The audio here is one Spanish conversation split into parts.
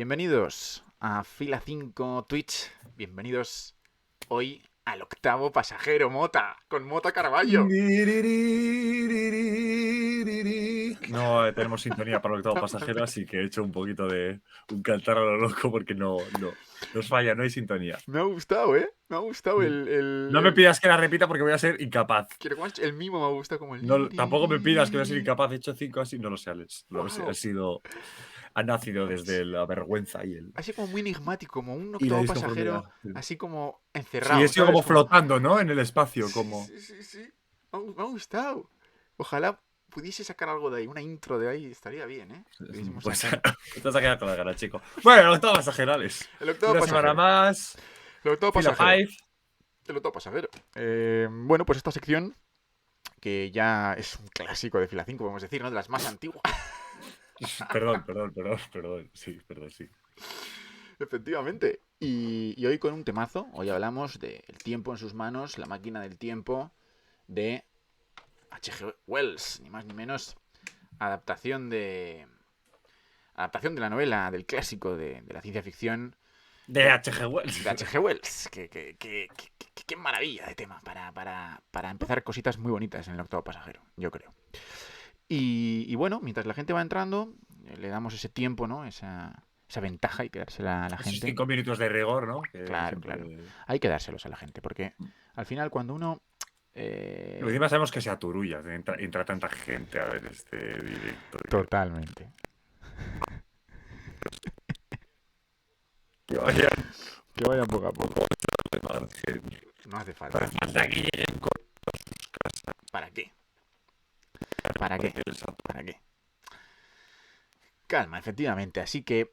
Bienvenidos a Fila 5 Twitch. Bienvenidos hoy al octavo pasajero, Mota, con Mota Carballo. No tenemos sintonía para el octavo pasajero, así que he hecho un poquito de un cantar a lo loco porque no nos falla, no hay sintonía. Me ha gustado, ¿eh? Me ha gustado No me pidas que la repita porque voy a ser incapaz. El mimo me ha gustado como el... No, tampoco me pidas que voy a ser incapaz. He hecho 5 así, no lo sé, Alex. Wow. Ha nacido desde la vergüenza Así como muy enigmático, como un y la octavo disconformidad. pasajero, así como Sí, he encerrado, sido ¿sabes? como Como... flotando, ¿no? En el espacio, Sí, como... sí, sí, sí. Me ha gustado. Ojalá pudiese sacar algo de ahí, una intro de ahí, estaría bien, ¿eh? Pudiésemos Pues sacar... te vas a quedar con la cara, chico. Bueno, el octavo pasajero, Alex. El octavo Una semana pasajero. más. El octavo Fila pasajero. 5. El octavo pasajero. Bueno, pues esta sección, que ya es un clásico de Fila 5, podemos decir, ¿no? De las más antiguas. Perdón. Sí, perdón, sí. Efectivamente. Y hoy con un temazo, hoy hablamos de El tiempo en sus manos, la máquina del tiempo, de H.G. Wells, ni más ni menos. Adaptación de... Adaptación de la novela, del clásico de la ciencia ficción De H.G. Wells. de H.G. Wells. Qué maravilla de tema para empezar cositas muy bonitas en el octavo pasajero, yo creo. Y bueno, mientras la gente va entrando, le damos ese tiempo, ¿no? Esa ventaja, hay que dársela a la Esos gente. 5 minutos de rigor, ¿no? Que Claro, claro. siempre... Hay que dárselos a la gente, porque al final cuando uno... Lo encima sabemos que se aturulla, entra tanta gente a ver este directo. Totalmente. Que vayan Que vayan poco a poco. más gente. No hace falta. Falta que lleguen con ¿Para qué? ¿Para qué? el santo. ¿Para qué? Calma, efectivamente. Así que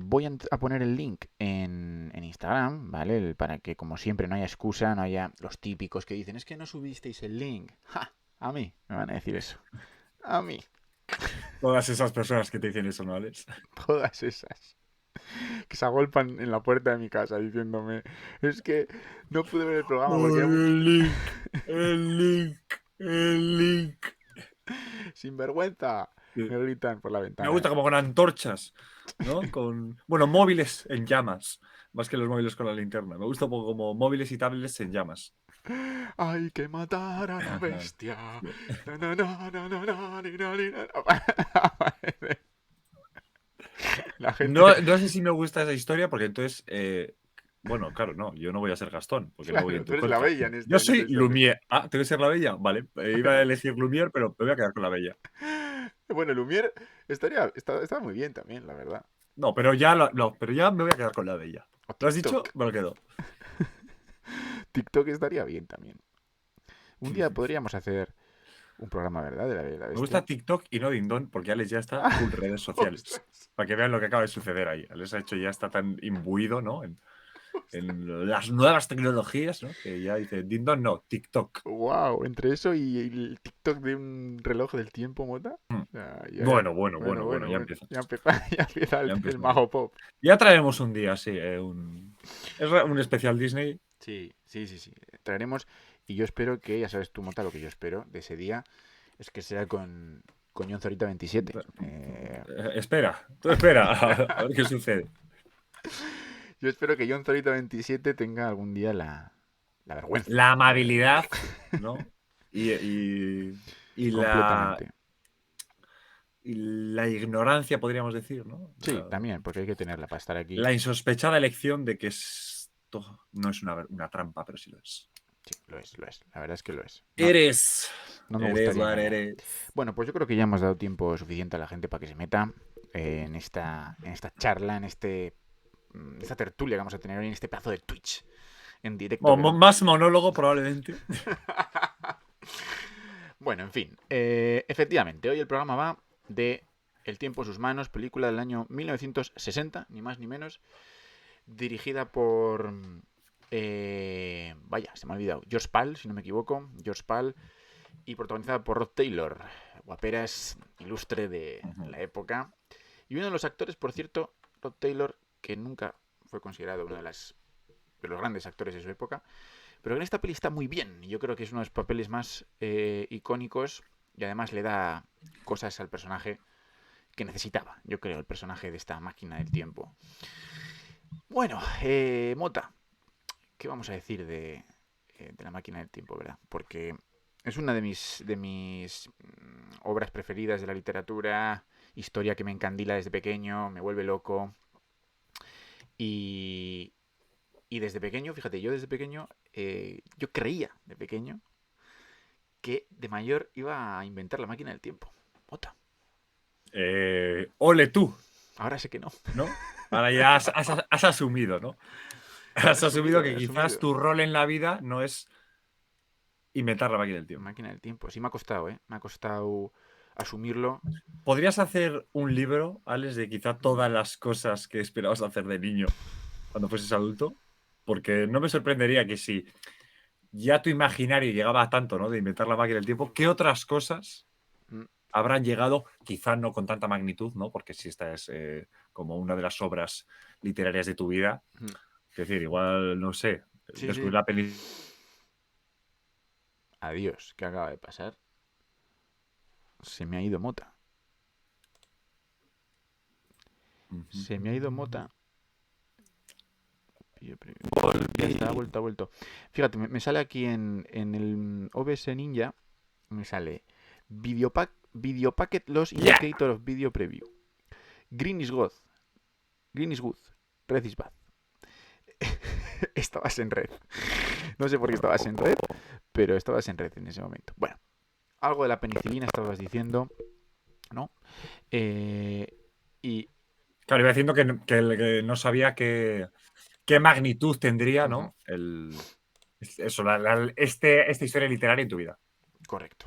voy a poner el link en Instagram, ¿vale? Para que, como siempre, no haya excusa, no haya los típicos que dicen, es que no subisteis el link. ¡Ja! A mí me van a decir eso. A mí. Todas esas personas que te dicen eso, ¿no, Alex? Todas esas. Que se agolpan en la puerta de mi casa diciéndome, es que no pude ver el programa porque... El link, el link, el link. Sinvergüenza. Sí. Me gritan por la Me ventana. gusta como con antorchas, ¿no? Bueno, móviles en llamas, más que los móviles con la linterna. Me gusta un poco como móviles y tablets en llamas. Hay que matar a la bestia. Na, na, na, na, na, na, ni, na, ni, na. La gente... No sé si me gusta esa historia porque entonces, bueno, claro, no, yo no voy a ser Gastón porque no voy Claro, en tú tu eres la contra. bella Yo en esta soy historia. Lumière. Ah, ¿tengo que ser la bella? Vale, iba a elegir Lumière, pero me voy a quedar con la bella. Bueno, Lumière está muy bien también, la verdad. No, pero ya me voy a quedar con la bella. O ¿Lo has TikTok. dicho? Me lo quedo. TikTok estaría bien también. Un día podríamos hacer un programa, ¿verdad? De la Me bestia. gusta TikTok y no Dindon porque Alex ya está full redes sociales. Ostras, Para que vean lo que acaba de suceder ahí. Alex ha hecho ya está tan imbuido, ¿no? En las nuevas tecnologías, ¿no? Que ya dice Dindon, no, TikTok. wow, entre eso y el TikTok de un reloj del tiempo, Mota. Hmm. Bueno, Ya empieza. ya empieza Ya el empieza. mago pop. Ya traeremos un día, sí, un especial Disney. Sí. Traeremos. Y yo espero que, ya sabes tú, Mota, lo que yo espero de ese día es que sea con John Zorita 27. Espera, tú espera, a ver qué sucede. Yo espero que John Zorita 27 tenga algún día la vergüenza. La amabilidad, ¿no? Y, y, y la, Completamente. y la ignorancia, podríamos decir, ¿no? Sí, también, porque hay que tenerla para estar aquí. La insospechada elección de que esto no es una trampa, pero sí lo es. Sí, lo es. La verdad es que lo es. No, Eres. no me Eres gustaría what engañar. eres. Bueno, pues yo creo que ya hemos dado tiempo suficiente a la gente para que se meta en esta charla, esta tertulia que vamos a tener hoy en este pedazo de Twitch en directo. Más monólogo, probablemente. Bueno, en fin. Efectivamente, hoy el programa va de El tiempo en sus manos, película del año 1960, ni más ni menos, dirigida por... vaya, se me ha olvidado. George Pal, si no me equivoco. George Pal. Y protagonizada por Rod Taylor, guaperas ilustre de la época. Y uno de los actores, por cierto, Rod Taylor, que nunca fue considerado uno de los grandes actores de su época, pero en esta peli está muy bien. Yo creo que es uno de los papeles más icónicos y además le da cosas al personaje que necesitaba, yo creo, el personaje de esta máquina del tiempo. Bueno, Mota, ¿qué vamos a decir de la máquina del tiempo, verdad? Porque es una de mis obras preferidas de la literatura, historia que me encandila desde pequeño, me vuelve loco. Y, y desde pequeño, fíjate, yo desde pequeño, yo creía de pequeño que de mayor iba a inventar la máquina del tiempo. Mota. Ole tú, Ahora sé que no. ¿no? Ahora ya has asumido, ¿no? Has asumido He que quizás asumido. tu rol en la vida no es inventar la máquina del tiempo. Máquina del tiempo. Sí me ha costado, ¿eh? Me ha costado asumirlo. ¿Podrías hacer un libro, Alex, de quizá todas las cosas que esperabas hacer de niño cuando fueses adulto? Porque no me sorprendería que si ya tu imaginario llegaba a tanto, ¿no? De inventar la máquina del tiempo, ¿qué otras cosas Mm, habrán llegado, quizá no con tanta magnitud, ¿no? Porque si esta es como una de las obras literarias de tu vida, mm. es decir, igual, no sé, Sí, descubrir sí. la peli. Adiós. ¿Qué acaba de pasar? Se me ha ido Mota. Se me ha ido Mota. Ya está, ha vuelto, ha vuelto. Fíjate, me sale aquí en el OBS Ninja, me sale Video Packet Loss ¡Ya! Indicator of Video Preview. Green is God. Green is good. Red is bad. Estabas en red. No sé por qué estabas en red, pero estabas en red en ese momento. Bueno, algo de la penicilina estabas diciendo, ¿no? Eh, y... Claro, iba diciendo que no sabía qué magnitud tendría, Ujú, ¿no? Eso, esta historia literaria en tu vida. correcto.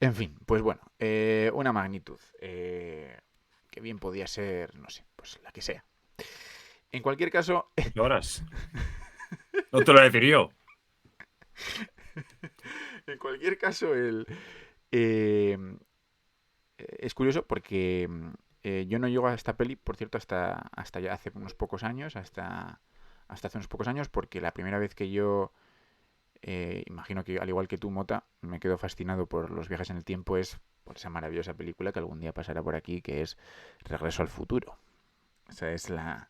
En fin, pues bueno, una magnitud. Que bien podía ser, no sé, pues la que sea. En cualquier caso, 8 horas. No te lo decir yo. en cualquier caso, eh, es curioso porque yo no llego a esta peli, por cierto, hasta ya hace unos pocos años, hasta hace unos pocos años, porque la primera vez que yo, imagino que al igual que tú, Mota, me quedo fascinado por los viajes en el tiempo, es por esa maravillosa película que algún día pasará por aquí, que es Regreso al futuro. O sea, es la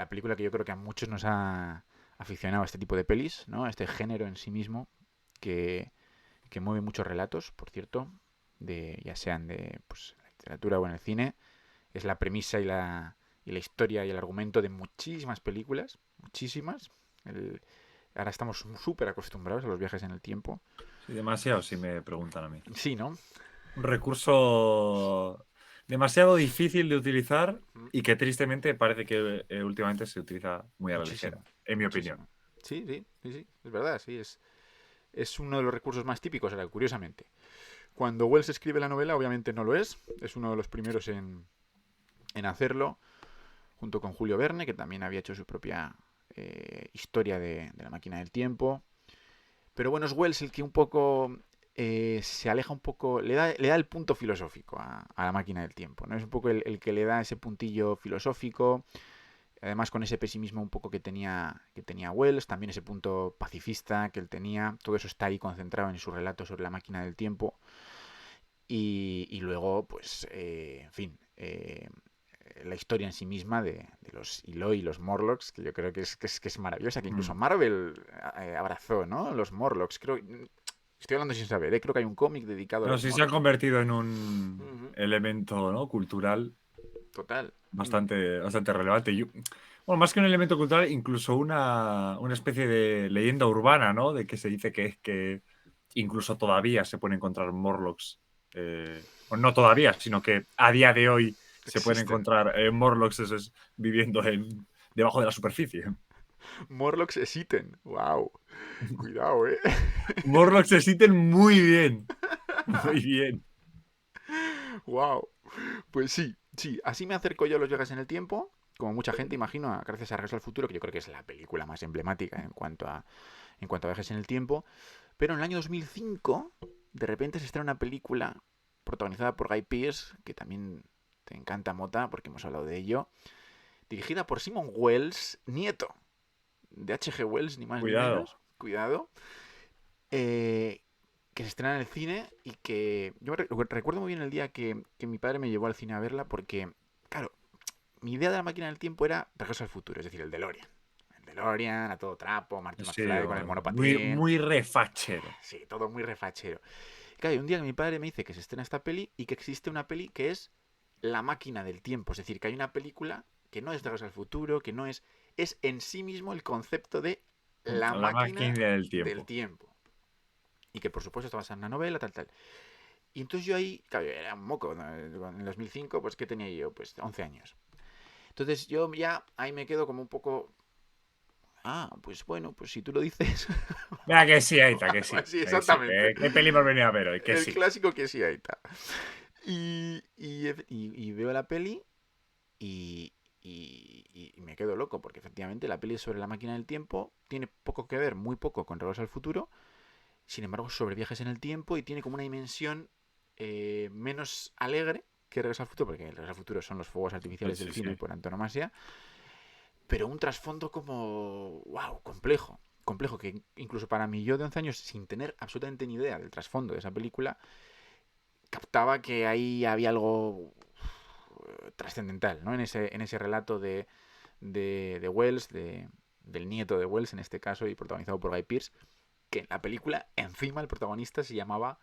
película que yo creo que a muchos nos ha aficionado a este tipo de pelis, ¿no? A este género en sí mismo, que, que mueve muchos relatos, por cierto, ya sean de pues, la literatura o en el cine. Es la premisa y la historia y el argumento de muchísimas películas, muchísimas. Ahora estamos súper acostumbrados a los viajes en el tiempo. Sí, demasiado, si me preguntan a mí. Sí, ¿no? Un recurso demasiado difícil de utilizar y que tristemente parece que últimamente se utiliza muy a la ligera, Muchísimo, en mi opinión. muchísimo. Sí, sí, sí, sí, es verdad, sí, es uno de los recursos más típicos, ahora, curiosamente. Cuando Wells escribe la novela, obviamente no lo es uno de los primeros en hacerlo, junto con Julio Verne, que también había hecho su propia historia de la máquina del tiempo. Pero bueno, es Wells el que un poco se aleja un poco, le da el punto filosófico a la máquina del tiempo, ¿no? Es un poco el que le da ese puntillo filosófico, además con ese pesimismo un poco que tenía Wells, también ese punto pacifista que él tenía, todo eso está ahí concentrado en su relato sobre la máquina del tiempo. Y luego, pues, en fin, la historia en sí misma de los Eloi y los Morlocks, que yo creo que es maravillosa, que incluso Mm. Marvel abrazó, ¿no? Los Morlocks, creo. Estoy hablando sin saber, ¿eh? Creo que hay un cómic dedicado a No, los sí se ha Morlocks. convertido en un Ujú, elemento, ¿no? Cultural total. bastante relevante. Bueno, más que un elemento cultural, incluso una especie de leyenda urbana, ¿no? De que se dice que incluso todavía se pueden encontrar Morlocks. O no todavía, sino que a día de hoy se pueden Existen. encontrar Morlocks eso es, viviendo debajo de la superficie. Morlocks existen. Wow. Cuidado, ¿eh? Morlocks existen muy bien. Muy bien. Wow. Pues sí, sí. Así me acerco yo a los viajes en el tiempo. Como mucha gente, imagino, gracias a Regreso al Futuro, que yo creo que es la película más emblemática en cuanto a viajes en el tiempo. Pero en el año 2005, de repente se estrena una película protagonizada por Guy Pearce, que también te encanta, Mota, porque hemos hablado de ello, dirigida por Simon Wells, nieto de H.G. Wells, ni más ni Cuidado. menos, cuidado, eh, que se estrena en el cine y que yo recuerdo muy bien el día que mi padre me llevó al cine a verla porque, claro, mi idea de la máquina del tiempo era Regreso al futuro, es decir, el DeLorean. El DeLorean, a todo trapo, Marty Sí, McFly con el muy, monopatín. muy refachero. Sí, todo muy refachero. Claro, y un día que mi padre me dice que se estrena esta peli y que existe una peli que es La máquina del tiempo. Es decir, que hay una película que no es de Regreso al futuro, que no es... Es en sí mismo el concepto de la La máquina máquina del del tiempo. tiempo. Y que por supuesto está basada en una novela, tal, tal. Y entonces yo ahí, claro, yo era un moco, ¿no? En el 2005, pues ¿qué tenía yo? Pues 11 años. Entonces yo ya ahí me quedo como un poco... Ah, pues bueno, pues si tú lo dices... Venga, que sí, Aita, que sí. Sí, Que sí. exactamente. ¿Qué peli hemos venido a ver hoy? Que El sí. clásico que sí, ahí está. Y veo la peli y me quedo loco, porque efectivamente la peli es sobre la máquina del tiempo, tiene poco que ver, muy poco con Regreso al Futuro, sin embargo sobre viajes en el tiempo y tiene como una dimensión menos alegre que Regreso al Futuro, porque Regreso al Futuro son los fuegos artificiales del Sí, sí. cine por antonomasia, pero un trasfondo como, wow, complejo. Complejo, que incluso para mí, yo de 11 años, sin tener absolutamente ni idea del trasfondo de esa película, captaba que ahí había algo trascendental, ¿no? En ese relato de Wells, del nieto de Wells en este caso, y protagonizado por Guy Pearce, que en la película, encima, el protagonista se llamaba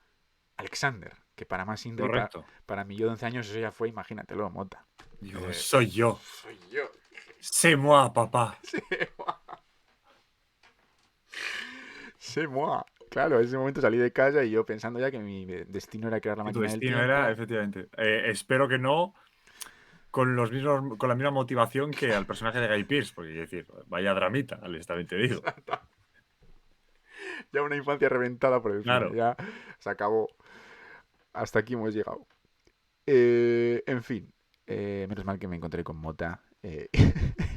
Alexander, que para más Indra y Correcto. para mí yo de 11 años eso ya fue, imagínatelo, mota. Dios, soy yo. Soy yo. C'est moi, papá. C'est moi. Claro, en ese momento salí de casa y yo pensando ya que mi destino era crear la Que tu máquina del destino era, tiempo. efectivamente. Espero que no con los mismos, con la misma motivación que al personaje de Guy Pearce, porque quiero decir, vaya dramita, honestamente digo. Ya una infancia reventada por el cine. Claro. Ya se acabó. Hasta aquí hemos llegado. En fin. Menos mal que me encontré con Mota.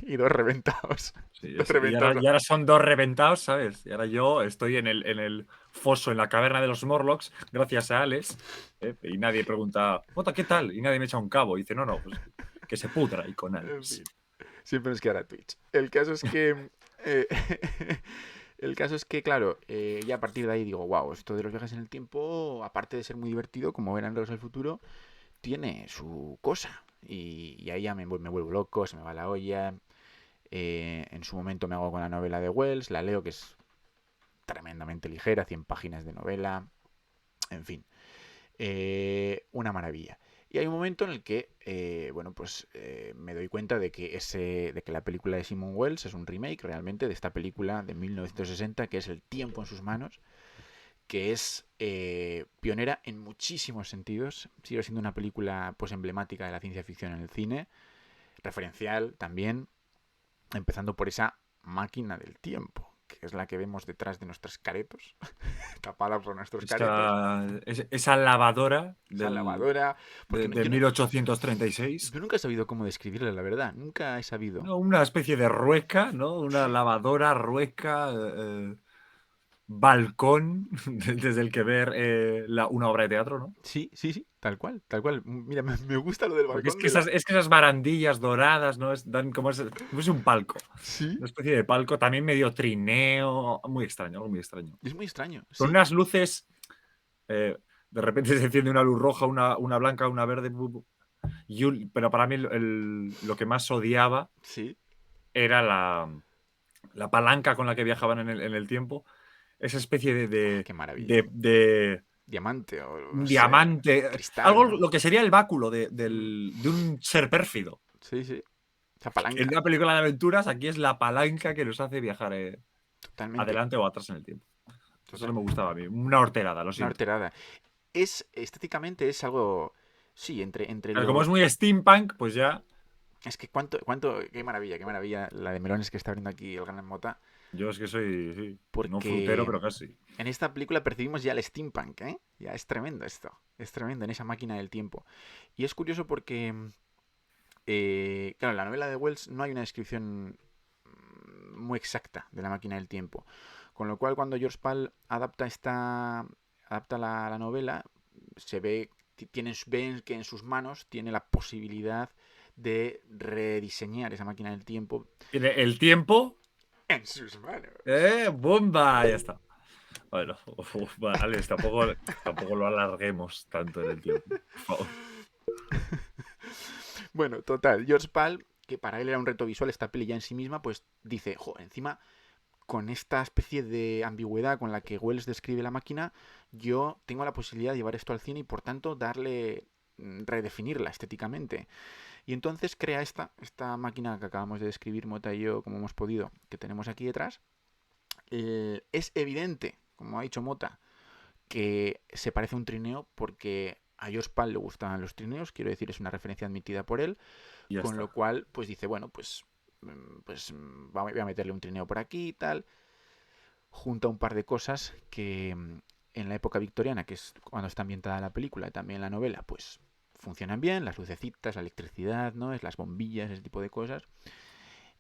Y dos reventados. Sí, Dos y ahora, reventados. y ahora son dos reventados, ¿sabes? Y ahora yo estoy en el foso, en la caverna de los Morlocks, gracias a Alex, y nadie pregunta, Mota, ¿qué tal? Y nadie me echa un cabo. Y dice, no, pues que se pudra y con En Alex. fin. Siempre nos quedará Twitch. El caso es que. eh, el caso es que, claro, ya a partir de ahí digo, wow, esto de los viajes en el tiempo, aparte de ser muy divertido, como eran los del futuro, tiene su cosa. Y ahí ya me vuelvo loco, se me va la olla. En su momento me hago con la novela de Wells, la leo, que es tremendamente ligera, 100 páginas de novela. En fin, una maravilla. Y hay un momento en el que, bueno, pues me doy cuenta de que la película de Simon Wells es un remake realmente de esta película de 1960, que es El tiempo en sus manos, que es pionera en muchísimos sentidos. Sigue siendo una película pues emblemática de la ciencia ficción en el cine, referencial también, empezando por esa máquina del tiempo, que es la que vemos detrás de nuestros caretos, tapada por nuestros caretos. Esa lavadora Esa del, lavadora, porque de 1836. yo nunca he sabido cómo describirla, la verdad, nunca he sabido. No, una especie de rueca, ¿no? Una Sí, lavadora, rueca, balcón desde el que ver una obra de teatro, ¿no? sí, sí, sí, tal cual, tal cual. Mira, me gusta lo del Porque es balcón que de la... esas barandillas doradas, ¿no? Dan como es un palco. Sí, Una especie de palco, también medio trineo. Muy extraño, algo muy extraño. es muy extraño, Con sí. unas luces. De repente se enciende una luz roja, una blanca, una verde. Pero para mí lo que más odiaba Sí. era la palanca con la que viajaban en el tiempo. Esa especie Ah, qué maravilla. de Diamante o un no sé, diamante. cristal, Algo ¿no? lo que sería el báculo de, Mm, de un ser pérfido. sí, sí. Esa En palanca, una película de aventuras, aquí es la palanca que nos hace viajar totalmente, adelante o atrás en el tiempo. Eso no total. me gustaba a mí. Una horterada, lo Una siento. horterada. Estéticamente es algo, sí, entre Pero como lo... es muy steampunk, pues ya. Es que qué maravilla la de melones que está abriendo aquí el Gran Mota, Yo es que soy, sí, no frutero, porque pero casi. en esta película percibimos ya el steampunk, ¿eh? Ya es tremendo esto, es tremendo en esa máquina del tiempo. Y es curioso porque, claro, en la novela de Wells no hay una descripción muy exacta de la máquina del tiempo, con lo cual cuando George Pal adapta la novela, se ve, ven que en sus manos tiene la posibilidad de rediseñar esa máquina del tiempo Tiene el tiempo. en sus manos. ¡Bomba! Ya está. Bueno, Alex, tampoco lo alarguemos tanto en el tiempo, por favor. Bueno, total, George Pal, que para él era un reto visual esta peli ya en sí misma, pues dice, jo, encima con esta especie de ambigüedad con la que Wells describe la máquina, yo tengo la posibilidad de llevar esto al cine y por tanto darle redefinirla estéticamente. Y entonces crea esta máquina que acabamos de describir Mota y yo como hemos podido, que tenemos aquí detrás. Es evidente, como ha dicho Mota, que se parece a un trineo porque a George Pal le gustaban los trineos, quiero decir, es una referencia admitida por él, Y ya con lo está. cual, pues dice, bueno, voy a meterle un trineo por aquí y tal, junta un par de cosas que en la época victoriana, que es cuando está ambientada la película y también la novela, pues funcionan bien, las lucecitas, la electricidad, ¿no? Es las bombillas, ese tipo de cosas.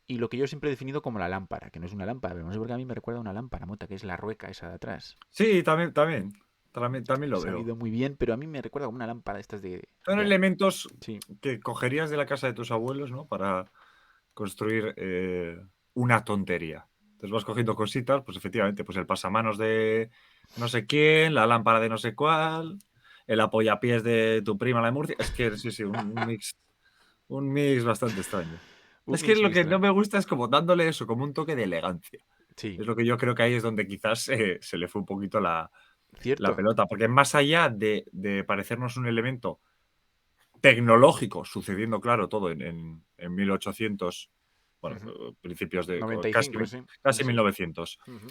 Y lo que yo siempre he definido como la lámpara, que no es una lámpara, pero no sé por qué a mí me recuerda a una lámpara, Mota, que es la rueca esa de atrás. Sí, también lo veo. Sabido muy bien, pero a mí me recuerda como una lámpara de estas Son elementos sí. que cogerías de la casa de tus abuelos, ¿no? Para construir una tontería. Entonces vas cogiendo cositas, pues efectivamente, pues el pasamanos de no sé quién, la lámpara de no sé cuál, el apoyapiés de tu prima la de Murcia. Es que sí, sí, un mix bastante extraño. Un Es que mix lo muy que no extraño. me gusta es como dándole eso, como un toque de elegancia. Sí, Es lo que yo creo que ahí es donde quizás se le fue un poquito la cierto. pelota, porque más allá de parecernos un elemento tecnológico, sucediendo, claro, todo en 1800, bueno, Ujú. principios de 95, sí. casi Eso es. 1900. Ujú.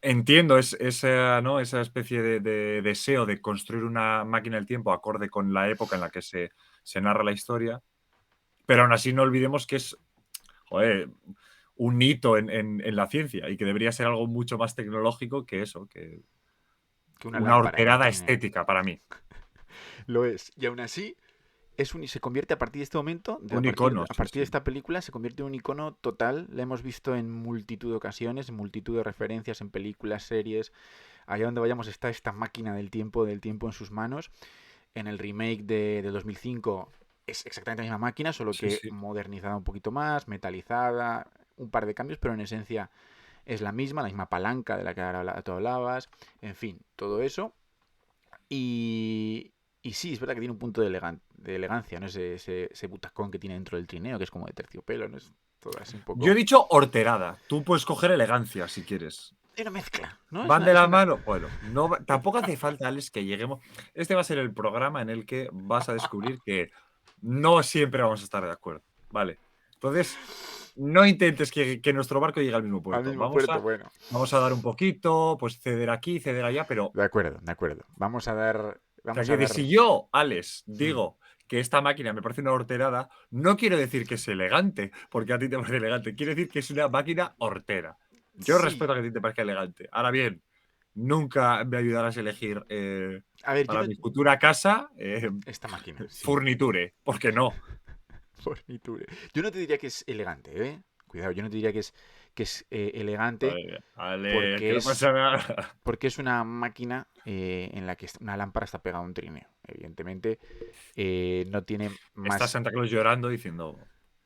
Entiendo esa, ¿no? Esa especie de deseo de construir una máquina del tiempo acorde con la época en la que se narra la historia, pero aún así no olvidemos que es, joder, un hito en la ciencia y que debería ser algo mucho más tecnológico que eso, que Que una una lámpara y un horterada trineo. estética para mí. Lo es. Y aún así, se convierte a partir de este momento, Un icono, a sí, partir de sí. esta película, se convierte en un icono total. La hemos visto en multitud de ocasiones, en multitud de referencias, en películas, series. Allá donde vayamos está esta máquina del tiempo en sus manos. En el remake de 2005 es exactamente la misma máquina, solo Sí, que sí. modernizada un poquito más, metalizada, un par de cambios, pero en esencia es la misma palanca de la que ahora tú hablabas, en fin, todo eso. Y, y sí, es verdad que tiene un punto de elegancia, ¿no? Ese butacón que tiene dentro del trineo, que es como de terciopelo, ¿no? Es todo así un Yo he poco... dicho horterada. Tú puedes coger elegancia si quieres. Es una mezcla, ¿no? ¿Van de Es la una... mano? Bueno, no, tampoco hace falta, Alex, que lleguemos. Este va a ser el programa en el que vas a descubrir que no siempre vamos a estar de acuerdo. Vale. Entonces, no intentes que nuestro barco llegue al mismo Al puerto. mismo Vamos puerto, a, bueno. vamos a dar un poquito, pues ceder aquí, ceder allá, pero De acuerdo, de acuerdo. Vamos a dar... o sea, Vamos a que dar... si yo, Alex, Hmm. digo que esta máquina me parece una horterada, no quiero decir que es elegante, porque a ti te parece elegante. Quiero decir que es una máquina hortera. Yo Sí. respeto a que a ti te parezca elegante. Ahora bien, nunca me ayudarás a elegir A ver, yo para no... mi futura casa Esta máquina, sí. furniture, porque no. Forniture. Yo no te diría que es elegante, ¿eh? Cuidado, yo no te diría que es elegante Vale, que porque no es, pasa nada. porque es una máquina en la que una lámpara está pegada a un trineo. Evidentemente, no tiene Está más. Santa Claus llorando diciendo,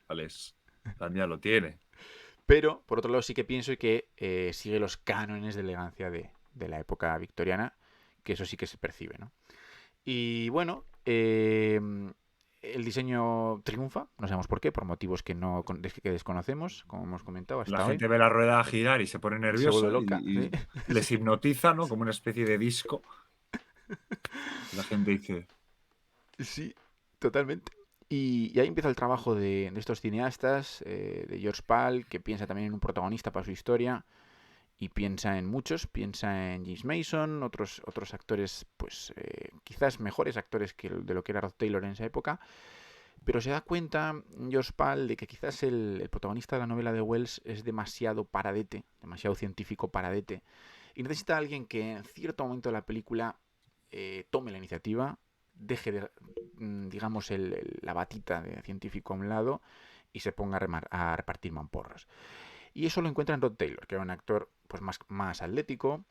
Alex, la mía lo tiene. Pero, por otro lado, sí que pienso que sigue los cánones de elegancia de la época victoriana, que eso sí que se percibe, ¿no? Y bueno, el diseño triunfa, no sabemos por qué, por motivos que desconocemos, como hemos comentado La hasta hoy. gente ve la rueda girar y se pone Se vuelve nerviosa loca, ¿sí? y les hipnotiza, ¿no? Como una especie de disco. La gente dice, Sí, totalmente. Y ahí empieza el trabajo de estos cineastas, de George Pal, que piensa también en un protagonista para su historia, y piensa en muchos, piensa en James Mason, otros actores, pues quizás mejores actores de lo que era Rod Taylor en esa época, pero se da cuenta George Pal de que quizás el protagonista de la novela de Wells es demasiado paradete, demasiado científico paradete, y necesita a alguien que en cierto momento de la película tome la iniciativa, deje de, digamos, la batita de científico a un lado y se ponga a repartir mamporros. Y eso lo encuentra en Rod Taylor, que era un actor pues más atlético,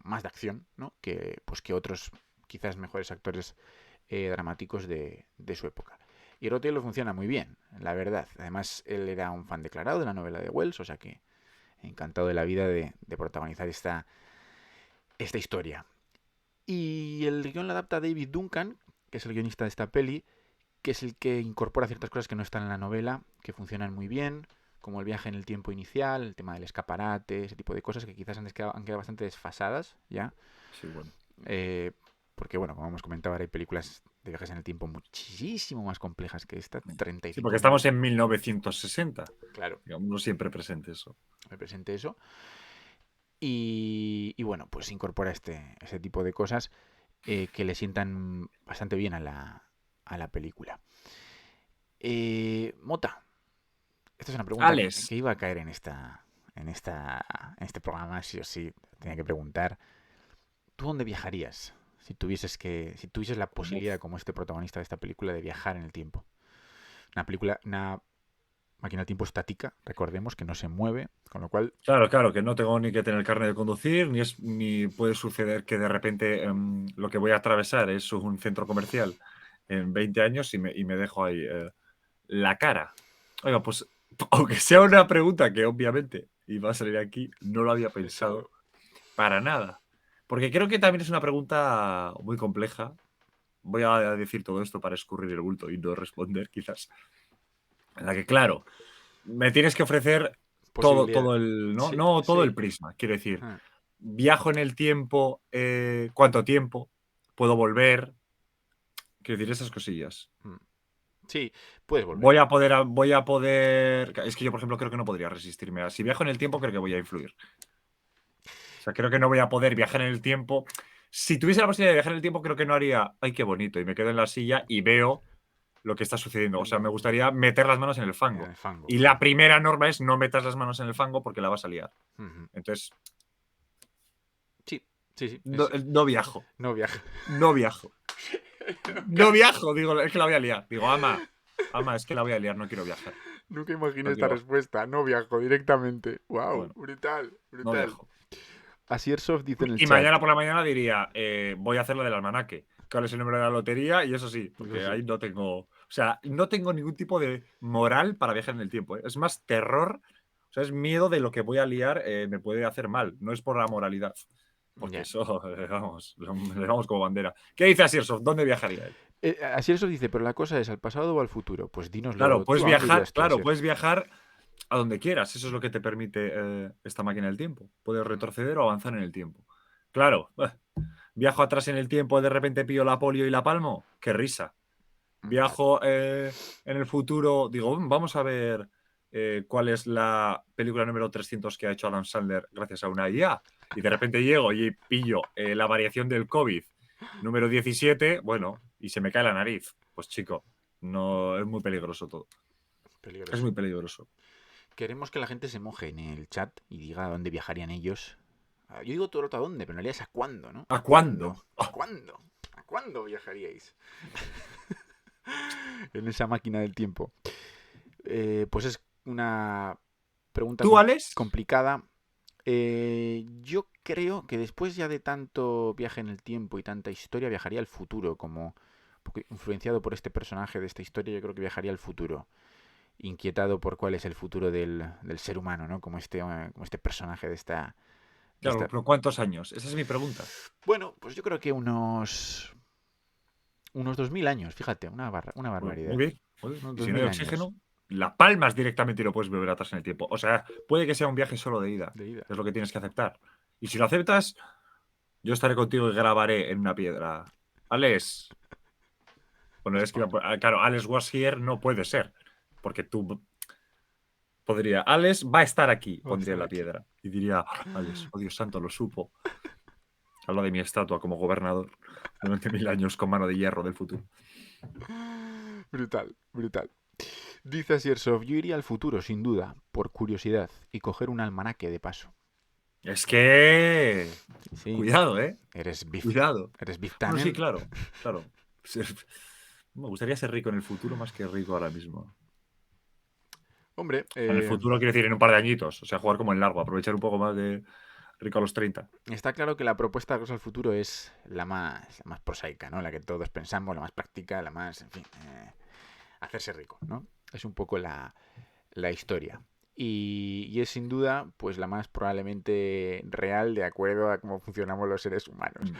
más de acción, ¿no? Que otros quizás mejores actores dramáticos de su época. Y Rod Taylor funciona muy bien, la verdad. Además, él era un fan declarado de la novela de Wells, o sea que encantado de la vida de protagonizar esta historia. Y el guión lo adapta David Duncan, que es el guionista de esta peli, que es el que incorpora ciertas cosas que no están en la novela, que funcionan muy bien, como el viaje en el tiempo inicial, el tema del escaparate, ese tipo de cosas que quizás han quedado bastante desfasadas ya. Sí, bueno. Porque, bueno, como hemos comentado, ahora hay películas de viajes en el tiempo muchísimo más complejas que esta, Sí, 35 porque estamos minutos. en 1960. Claro, Digamos, no siempre presente eso. me presente eso. Y bueno, pues incorpora ese tipo de cosas que le sientan bastante bien a la película. Mota, esta es una pregunta Alex, que iba a caer en este programa, sí o sí, tenía que preguntar. ¿Tú dónde viajarías si tuvieses la posibilidad, uf, como este protagonista de esta película, de viajar en el tiempo? Una máquina del tiempo estática, recordemos que no se mueve, con lo cual, claro, que no tengo ni que tener carne de conducir, ni puede suceder que de repente lo que voy a atravesar es un centro comercial en 20 años y me dejo ahí la cara. Oiga, pues, aunque sea una pregunta que obviamente iba a salir aquí, no lo había pensado pensado. para nada. Porque creo que también es una pregunta muy compleja. Voy a decir todo esto para escurrir el bulto y no responder, quizás. En la que, claro, me tienes que ofrecer Posibilidad. todo el. No, Sí, no todo el sí. prisma. Quiero decir, Ah, viajo en el tiempo, ¿cuánto tiempo? ¿Puedo volver? Quiero decir, esas cosillas. mm. Sí, puedes volver. Voy a poder. Es que yo, por ejemplo, creo que no podría resistirme. Si viajo en el tiempo, creo que voy a influir. O sea, creo que no voy a poder viajar en el tiempo. Si tuviese la posibilidad de viajar en el tiempo, creo que no haría. ¡Ay, qué bonito! Y me quedo en la silla y veo lo que está sucediendo. O sea, me gustaría meter las manos en el En fango. el fango. Y la primera norma es no metas las manos en el fango porque la vas a liar. Ujú. Entonces, Sí, sí, sí. no, no viajo. No viaja. No viajo. No viajo. Digo, es que la voy a liar. Digo, ama, es que la voy a liar, no quiero viajar. Nunca imaginé No esta quiero. respuesta. No viajo directamente. Wow, Bueno, brutal, no brutal. viajo. Asiersoft dice en el Y chat. mañana por la mañana diría, voy a hacer lo del almanaque. ¿Cuál es el número de la lotería? Y eso sí, Eso porque sí. ahí no tengo. O sea, no tengo ningún tipo de moral para viajar en el tiempo. Es más terror. O sea, es miedo de lo que voy a liar me puede hacer mal. No es por la moralidad. Porque Ya. eso, vamos, le damos como bandera. ¿Qué dice Asiersoft? ¿Dónde viajaría él? Asiersoft dice, pero la cosa es, ¿al pasado o al futuro? Pues Claro, dínoslo puedes tú. ¿A dónde viajar, irías tú, claro, Asier? puedes viajar a donde quieras. Eso es lo que te permite esta máquina del tiempo. Puedes retroceder o avanzar en el tiempo. Claro, viajo atrás en el tiempo y de repente pillo la polio y la palmo. ¡Qué risa! Viajo en el futuro, digo, vamos a ver cuál es la película número 300 que ha hecho Adam Sandler gracias a una IA. Y de repente llego y pillo la variación del COVID número 17, bueno, y se me cae la nariz. Pues chico, no es muy peligroso todo. Es Peligroso. muy peligroso. Queremos que la gente se moje en el chat y diga a dónde viajarían ellos. Yo digo todo el rato a dónde, pero en realidad es a cuándo, ¿no? ¿A ¿A cuándo? cuándo? ¿A cuándo? ¿A cuándo viajaríais? En esa máquina del tiempo. Pues es una pregunta ¿Tú, Alex? complicada. Yo creo que después ya de tanto viaje en el tiempo y tanta historia, viajaría al futuro, como un poco influenciado por este personaje de esta historia, yo creo que viajaría al futuro, inquietado por cuál es el futuro del ser humano, ¿no? Como este personaje de Claro, esta... pero ¿cuántos años? Esa es mi pregunta. Bueno, pues yo creo que unos 2000 años, fíjate, una Muy barbaridad. bien. Joder. Unos Y si no hay 2000 años oxígeno, la palmas directamente y lo puedes beber atrás en el tiempo. O sea, puede que sea un viaje solo de ida. de ida. Es lo que tienes que aceptar. Y si lo aceptas, yo estaré contigo y grabaré en una piedra. Alex. Bueno, es que, claro, Alex was here no puede ser. Porque tú podría. Alex va a estar aquí, Va a pondría en estar la aquí. piedra. Y diría, Alex, oh Dios santo, lo supo. Habla de mi estatua como gobernador durante 1000 años con mano de hierro del futuro. Brutal, brutal. Dice Siersoft, yo iría al futuro, sin duda, por curiosidad, y coger un almanaque de paso. Es que. Sí, Cuidado, ¿eh? eres Biff. Cuidado. Eres Biff Bueno, sí, Tannen. claro. Claro. Me gustaría ser rico en el futuro más que rico ahora mismo. Hombre, En el futuro quiero decir en un par de añitos. O sea, jugar como en largo, aprovechar un poco más de rico a los 30. está claro que la propuesta de Cosa al futuro es la más prosaica, ¿no? La que todos pensamos, la más práctica, la más, en fin, hacerse rico, ¿no? Es un poco la historia. y es sin duda pues la más probablemente real de acuerdo a cómo funcionamos los seres humanos.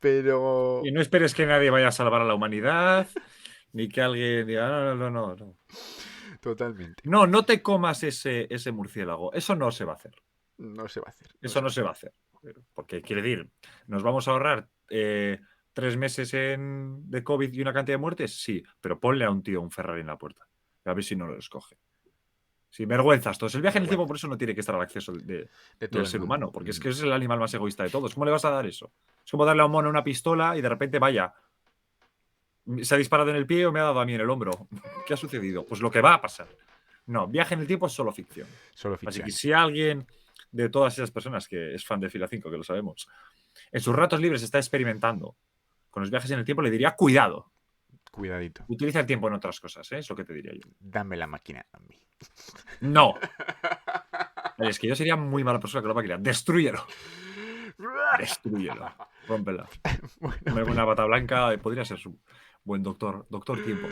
Pero Y no esperes que nadie vaya a salvar a la humanidad, ni que alguien diga, no. totalmente, No, no te comas ese murciélago. Eso no se va a hacer. no se va a hacer. Eso no se va a hacer. Porque quiere decir, ¿nos vamos a ahorrar 3 meses de COVID y una cantidad de muertes? Sí, pero ponle a un tío un Ferrari en la puerta. A ver si no lo escoge. Sin vergüenzas todos. El viaje en el tiempo Vergüenza por eso no tiene que estar al acceso de todo del el ser mundo. humano, porque es que es el animal más egoísta de todos. ¿Cómo le vas a dar eso? Es como darle a un mono una pistola y de repente, vaya, se ha disparado en el pie o me ha dado a mí en el hombro. ¿Qué ha sucedido? Pues lo que va a pasar. No, viaje en el tiempo es solo ficción. Solo Así que ficción. si alguien de todas esas personas que es fan de Fila 5, que lo sabemos, en sus ratos libres está experimentando con los viajes en el tiempo, le diría cuidado. Cuidadito. Utiliza el tiempo en otras cosas, ¿eh? Es lo que te diría yo. Dame la máquina a mí. No. Es que yo sería muy mala persona con la máquina. Destrúyelo. Destrúyelo. Rómpela. Bueno, Una bata blanca podría ser su buen doctor. Doctor tiempo.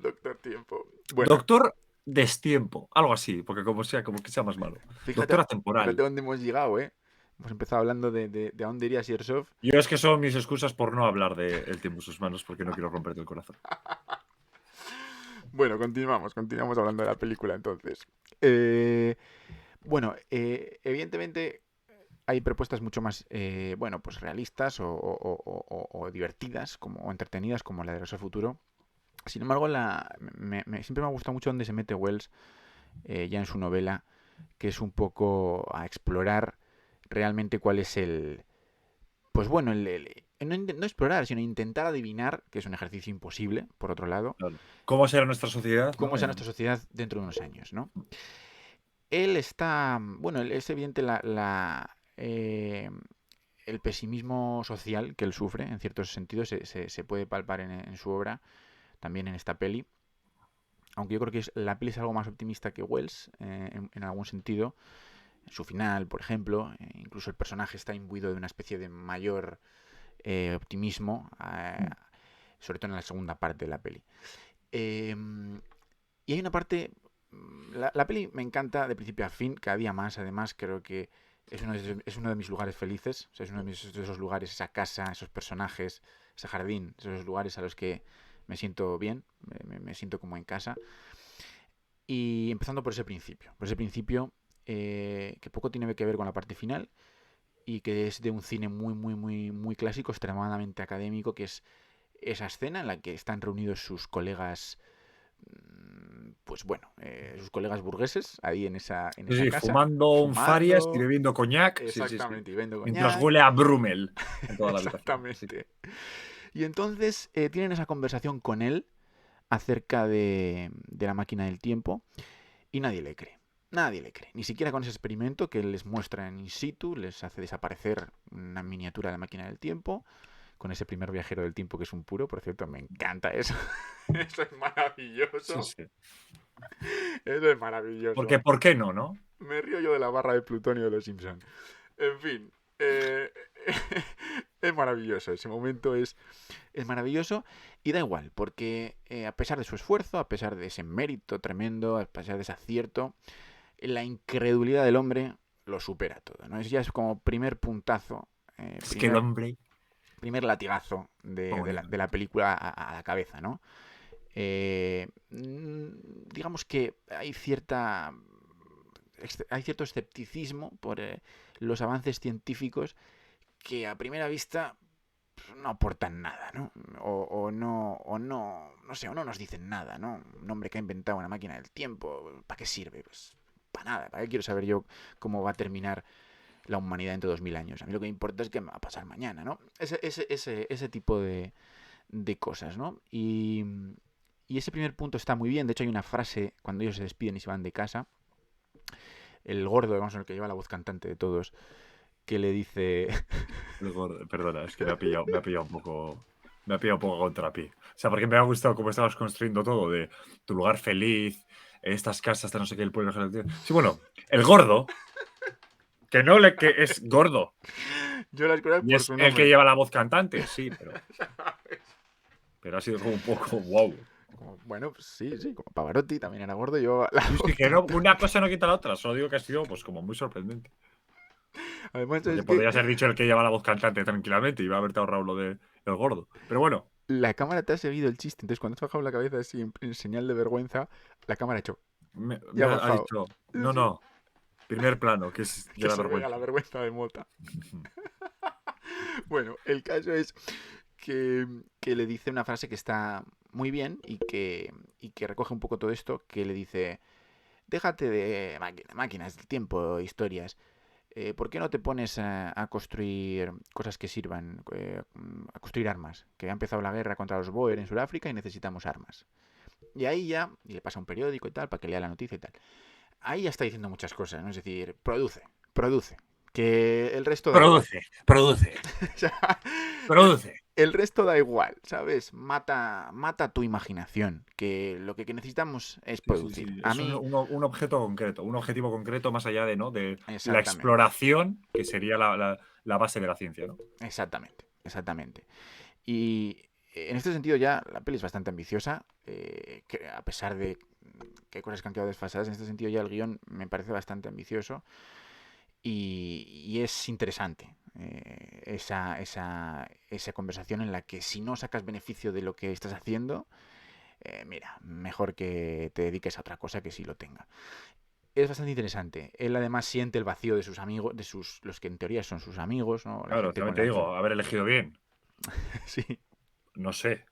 Doctor Tiempo. Bueno, Doctor destiempo. Algo así, porque como que sea más malo. fíjate, Doctor fíjate atemporal. dónde hemos llegado, ¿eh? Hemos empezado hablando de a dónde iría Airsoft. Yo es que son mis excusas por no hablar del tiempo en sus manos porque no quiero romperte el corazón. Bueno, continuamos hablando de la película entonces. Bueno, evidentemente hay propuestas mucho más, bueno, pues realistas o divertidas como, o entretenidas como la de Regreso al Futuro. Sin embargo, siempre me ha gustado mucho donde se mete Wells ya en su novela, que es un poco a explorar realmente cuál es el... Pues bueno, no explorar, sino intentar adivinar, que es un ejercicio imposible, por otro lado, Claro. ¿Cómo será nuestra sociedad? cómo ¿No? será nuestra sociedad dentro de unos años, ¿no? Él está, bueno, es evidente el pesimismo social que él sufre, en ciertos sentidos, se puede palpar en su obra, también en esta peli. Aunque yo creo que la peli es algo más optimista que Wells, en algún sentido. En su final, por ejemplo, incluso el personaje está imbuido de una especie de mayor optimismo, sobre todo en la segunda parte de la peli. Y hay una parte... La peli me encanta de principio a fin, cada día más, además, creo que es uno de mis lugares felices, o sea, es uno de esos lugares, esa casa, esos personajes, ese jardín, esos lugares a los que me siento bien, me siento como en casa. Y empezando por ese principio que poco tiene que ver con la parte final y que es de un cine muy clásico, extremadamente académico, que es esa escena en la que están reunidos sus colegas, pues bueno, sus colegas burgueses ahí en esa Sí, casa, fumando un Farias y fumando, bebiendo coñac. Sí. exactamente, y viendo Mientras coñac, huele a Brummel en toda la habitación. Sí. exactamente. Y entonces tienen esa conversación con él acerca de la máquina del tiempo y nadie le cree. Nadie le cree. Ni siquiera con ese experimento que les muestra en in situ, les hace desaparecer una miniatura de la máquina del tiempo, con ese primer viajero del tiempo que es un puro, por cierto, me encanta eso. Eso es maravilloso. Sí. Eso es maravilloso. Porque, ¿por qué no, no? Me río yo de la barra de plutonio de los Simpsons. En fin, es maravilloso. Ese momento es maravilloso y da igual, porque a pesar de su esfuerzo, a pesar de ese mérito tremendo, a pesar de ese acierto, la incredulidad del hombre lo supera todo, ¿no? Ya es como primer puntazo, Es que el hombre. primer latigazo de la película a la cabeza, ¿no? Digamos que hay cierto escepticismo por los avances científicos que a primera vista no aportan nada, ¿no? O no sé, o no nos dicen nada, ¿no? Un hombre que ha inventado una máquina del tiempo, ¿para qué sirve? Pues para nada, ¿para qué quiero saber yo cómo va a terminar la humanidad dentro de 2000 años? A mí lo que me importa es qué me va a pasar mañana, ¿no? Ese tipo de cosas, ¿no? Y ese primer punto está muy bien, de hecho hay una frase cuando ellos se despiden y se van de casa, el gordo, digamos, el que lleva la voz cantante de todos, que le dice... Perdona, es que me ha pillado un poco. Me ha pillado un poco contra pie. O sea, porque me ha gustado cómo estabas construyendo todo de tu lugar feliz, estas casas de no sé qué, el pueblo. Sí, bueno, el gordo, que es gordo. Yo las cosas Y por es su el que nombre. lleva la voz cantante, sí, pero ha sido como un poco wow. Bueno, pues sí, como Pavarotti también era gordo. Yo, la Sí, voz que no, una cosa no quita la otra. Solo digo que ha sido pues como muy sorprendente. Además, Porque es que podría ser dicho el que lleva la voz cantante tranquilamente y va a haberte ahorrado lo de el gordo. Pero bueno, la cámara te ha seguido el chiste. Entonces, cuando has bajado la cabeza así en señal de vergüenza, la cámara ha hecho y ha ha bajado. dicho, Sí, no, sí. no, primer plano, que es de Que la se vea la vergüenza. vergüenza de Mota. Bueno, el caso es que le dice una frase que está muy bien y que recoge un poco todo esto, que le dice, déjate de máquinas, del tiempo, historias. ¿Por qué no te pones a construir cosas que sirvan, a construir armas? Que ha empezado la guerra contra los Boer en Sudáfrica y necesitamos armas. Y ahí ya, y le pasa un periódico y tal, para que lea la noticia y tal. Ahí ya está diciendo muchas cosas, ¿no? Es decir, produce. Que el resto da igual. Produce, produce, O sea, produce. el resto da igual, ¿sabes? Mata tu imaginación, que lo que necesitamos es Sí, sí, producir. sí. A Es mí, un objeto concreto, un objetivo concreto más allá de, ¿no? de la exactamente, exploración, que sería la base de la ciencia, ¿no? exactamente. Y en este sentido ya la peli es bastante ambiciosa, que a pesar de que hay cosas que han quedado desfasadas, en este sentido ya el guión me parece bastante ambicioso y es interesante. Esa conversación en la que si no sacas beneficio de lo que estás haciendo, mira, mejor que te dediques a otra cosa que sí lo tenga. Es bastante interesante. Él además siente el vacío de sus amigos, los que en teoría son sus amigos, ¿no? La Claro, gente también con te la que... digo, haber elegido bien. Sí, No sé.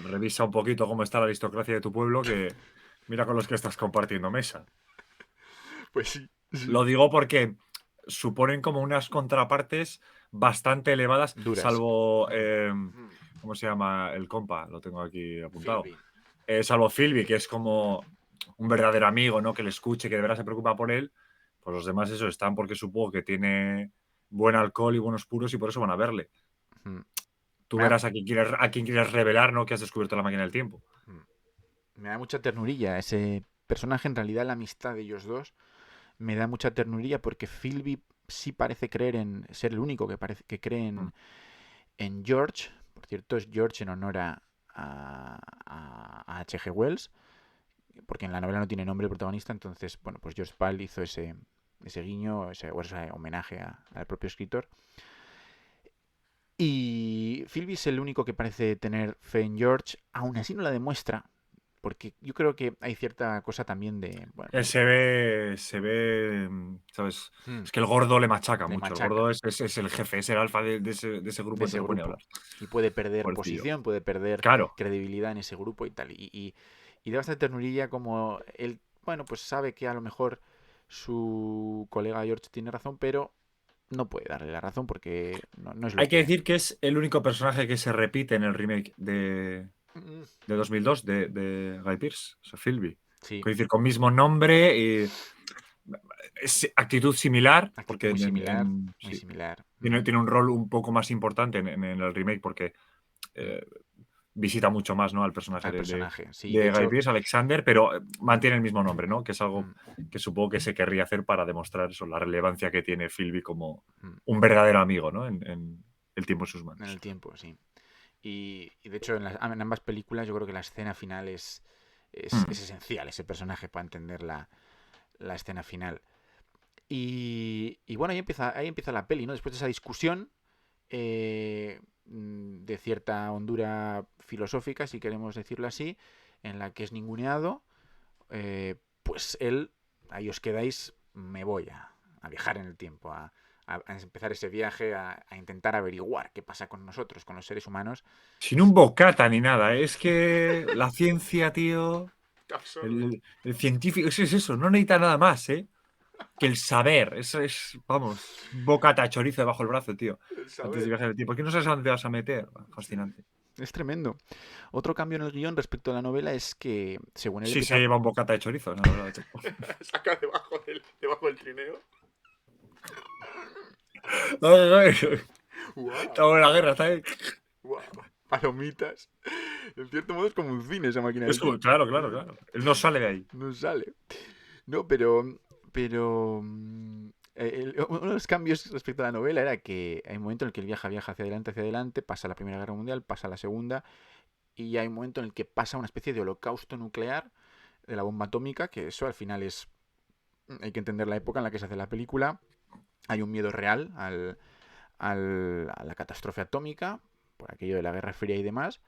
Revisa un poquito cómo está la aristocracia de tu pueblo, que mira con los que estás compartiendo mesa. pues sí, sí. Lo digo porque suponen como unas contrapartes bastante elevadas, Duras. salvo, Mm. ¿cómo se llama el compa? Lo tengo aquí apuntado. Philby. Salvo Philby, que es como un verdadero amigo, ¿no? Que le escuche, que de verdad se preocupa por él. Pues los demás eso están porque supongo que tiene buen alcohol y buenos puros y por eso van a verle. Mm. Tú Me da, verás a quién quieres revelar, ¿no? Que has descubierto la máquina del tiempo. mm. Me da mucha ternurilla ese personaje. En realidad, la amistad de ellos dos me da mucha ternurilla porque Philby sí parece creer en ser el único que cree Mm. en George. Por cierto, es George en honor a H.G. Wells, porque en la novela no tiene nombre el protagonista. Entonces, bueno, pues George Pal hizo ese guiño o ese homenaje al propio escritor. Y Philby es el único que parece tener fe en George, aún así no la demuestra, porque yo creo que hay cierta cosa también de, bueno, ¿sabes? hmm, Es que el gordo le machaca le mucho. El machaca gordo es el jefe, es el alfa de ese de grupo entre ese que pone a grupo hablar. y puede perder Pobrecillo. posición, puede perder Claro. credibilidad en ese grupo y tal. Y da bastante ternurilla como él, bueno, pues sabe que a lo mejor su colega George tiene razón, pero no puede darle la razón porque no es lo Hay que que... decir que es el único personaje que se repite en el remake Mm, de 2002 de Guy Pearce, o sea, Philby. sí, Es decir, con mismo nombre y es actitud similar, actitud porque muy sí, similar. tiene un rol un poco más importante en el remake porque Mm. eh, visita mucho más, ¿no? Al personaje Al de, de, personaje, sí, de de Guy hecho... Pearce, Alexander, pero mantiene el mismo nombre, ¿no? Que es algo Mm, que supongo que se querría hacer para demostrar eso, la relevancia que tiene Philby como mm. un verdadero amigo, ¿no? En el tiempo en sus En el manos. tiempo, sí. Y de hecho, en ambas películas, yo creo que la escena final es Mm. esencial, ese personaje, para entender la escena final. Y bueno, ahí empieza la peli, ¿no? Después de esa discusión de cierta hondura filosófica, si queremos decirlo así, en la que es ninguneado, pues él, ahí os quedáis, me voy a viajar en el tiempo, a empezar ese viaje, a intentar averiguar qué pasa con nosotros, con los seres humanos. Sin un bocata ni nada, es que la ciencia, tío, Qué absurdo. el científico, es eso, no necesita nada más, ¿eh? Que el saber, eso es, vamos, bocata chorizo debajo del brazo, tío, El antes de saber. viajar en el tiempo. ¿Por qué no sabes a dónde te vas a meter? Fascinante. Es tremendo. Otro cambio en el guión respecto a la novela es que, según él Sí, se empieza... lleva un bocata de chorizo, no, la verdad. Saca debajo del trineo. ¡Wow! Estamos en la guerra, está ahí. ¡Wow! Palomitas. En cierto modo es como un cine esa máquina del tiempo. Claro, claro, claro. Él no sale de ahí. No sale. No, pero uno de los cambios respecto a la novela era que hay un momento en el que el viaja hacia adelante, pasa la Primera Guerra Mundial, pasa la Segunda, y hay un momento en el que pasa una especie de holocausto nuclear de la bomba atómica, que eso al final es... Hay que entender la época en la que se hace la película. Hay un miedo real a la catástrofe atómica, por aquello de la Guerra Fría y demás.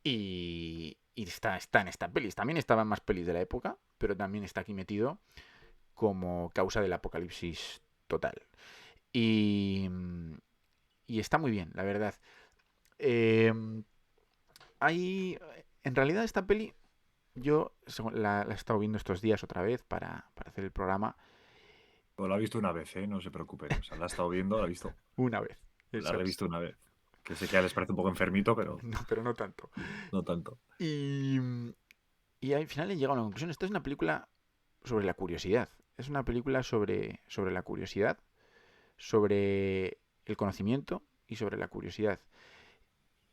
Y está en esta peli. También estaba en más pelis de la época, pero también está aquí metido como causa del apocalipsis total. Y, y está muy bien, la verdad. Eh, en realidad esta peli, yo la he estado viendo estos días otra vez para hacer el programa. Pues la he visto una vez, ¿eh? No se preocupen. O sea, la he estado viendo, la he visto. Una vez. La Eso he es. visto una vez. Que sé que les parece un poco enfermito, pero No, pero no tanto. no tanto. Y, y al final he llegado a una conclusión. Esta es una película sobre la curiosidad. Es una película sobre la curiosidad, sobre el conocimiento y sobre la curiosidad.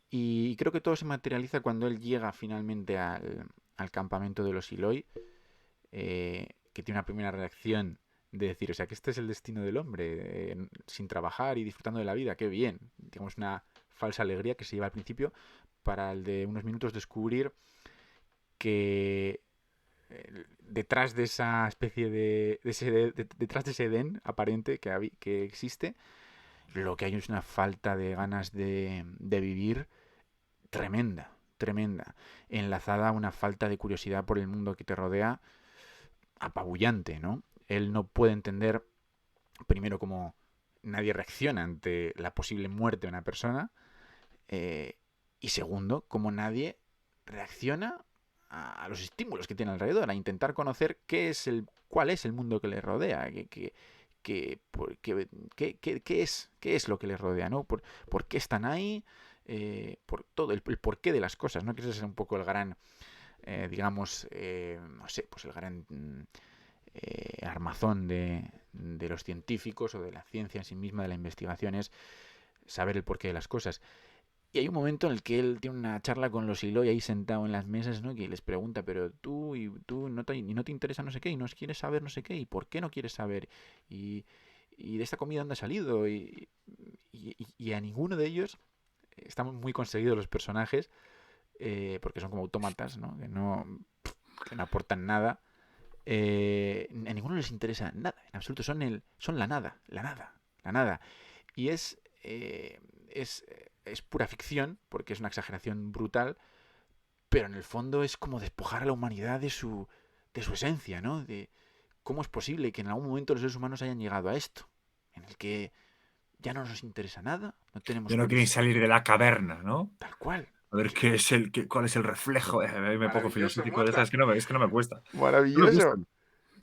Y creo que todo se materializa cuando él llega finalmente al campamento de los Eloi, que tiene una primera reacción de decir, o sea, que este es el destino del hombre, sin trabajar y disfrutando de la vida, qué bien. Digamos una falsa alegría que se lleva al principio para el de unos minutos descubrir que detrás de esa especie detrás de ese Edén aparente que existe, lo que hay es una falta de ganas de vivir tremenda, tremenda, enlazada a una falta de curiosidad por el mundo que te rodea apabullante, ¿no? Él no puede entender, primero, cómo nadie reacciona ante la posible muerte de una persona, eh, y segundo, cómo nadie reacciona a los estímulos que tiene alrededor, a intentar conocer cuál es el mundo que le rodea, qué es lo que les rodea, ¿no? Por qué están ahí, por todo, el porqué de las cosas, ¿no? Que ese es un poco el gran, digamos, no sé, pues el gran armazón de los científicos o de la ciencia en sí misma, de la investigación, es saber el porqué de las cosas. Y hay un momento en el que él tiene una charla con los Eloi ahí sentado en las mesas, ¿no? Que les pregunta, pero tú no te interesa no sé qué, y no quieres saber no sé qué, y por qué no quieres saber, y de esta comida dónde ha salido, y a ninguno de ellos están muy conseguidos los personajes, porque son como autómatas, ¿no? Que no aportan nada. A ninguno les interesa nada, en absoluto, son la nada, la nada, la nada. Y es pura ficción, porque es una exageración brutal, pero en el fondo es como despojar a la humanidad de su esencia, ¿no? De cómo es posible que en algún momento los seres humanos hayan llegado a esto, en el que ya no nos interesa nada, no tenemos Ya no quieren curiosidad. salir de la caverna, ¿no? Tal cual. A ver cuál es el reflejo. Me pongo Maravilloso, filosófico de esta, Mota. es que no me cuesta. No me Maravilloso. gusta.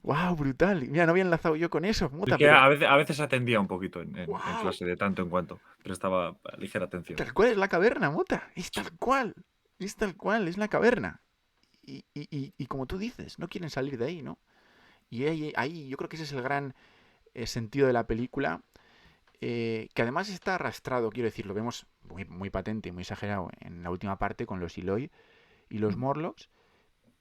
¡Wow! Brutal. Mira, no había enlazado yo con eso, Es Mota, que pero a veces atendía un poquito en ¡wow! clase de tanto en cuanto. Prestaba ligera atención. Tal cual es la caverna, Mota. Es tal cual. Es tal cual, es la caverna. Y como tú dices, no quieren salir de ahí, ¿no? Y ahí yo creo que ese es el gran sentido de la película, que además está arrastrado, quiero decir, lo vemos muy, muy patente y muy exagerado en la última parte con los Eloi y los Mm. Morlocks,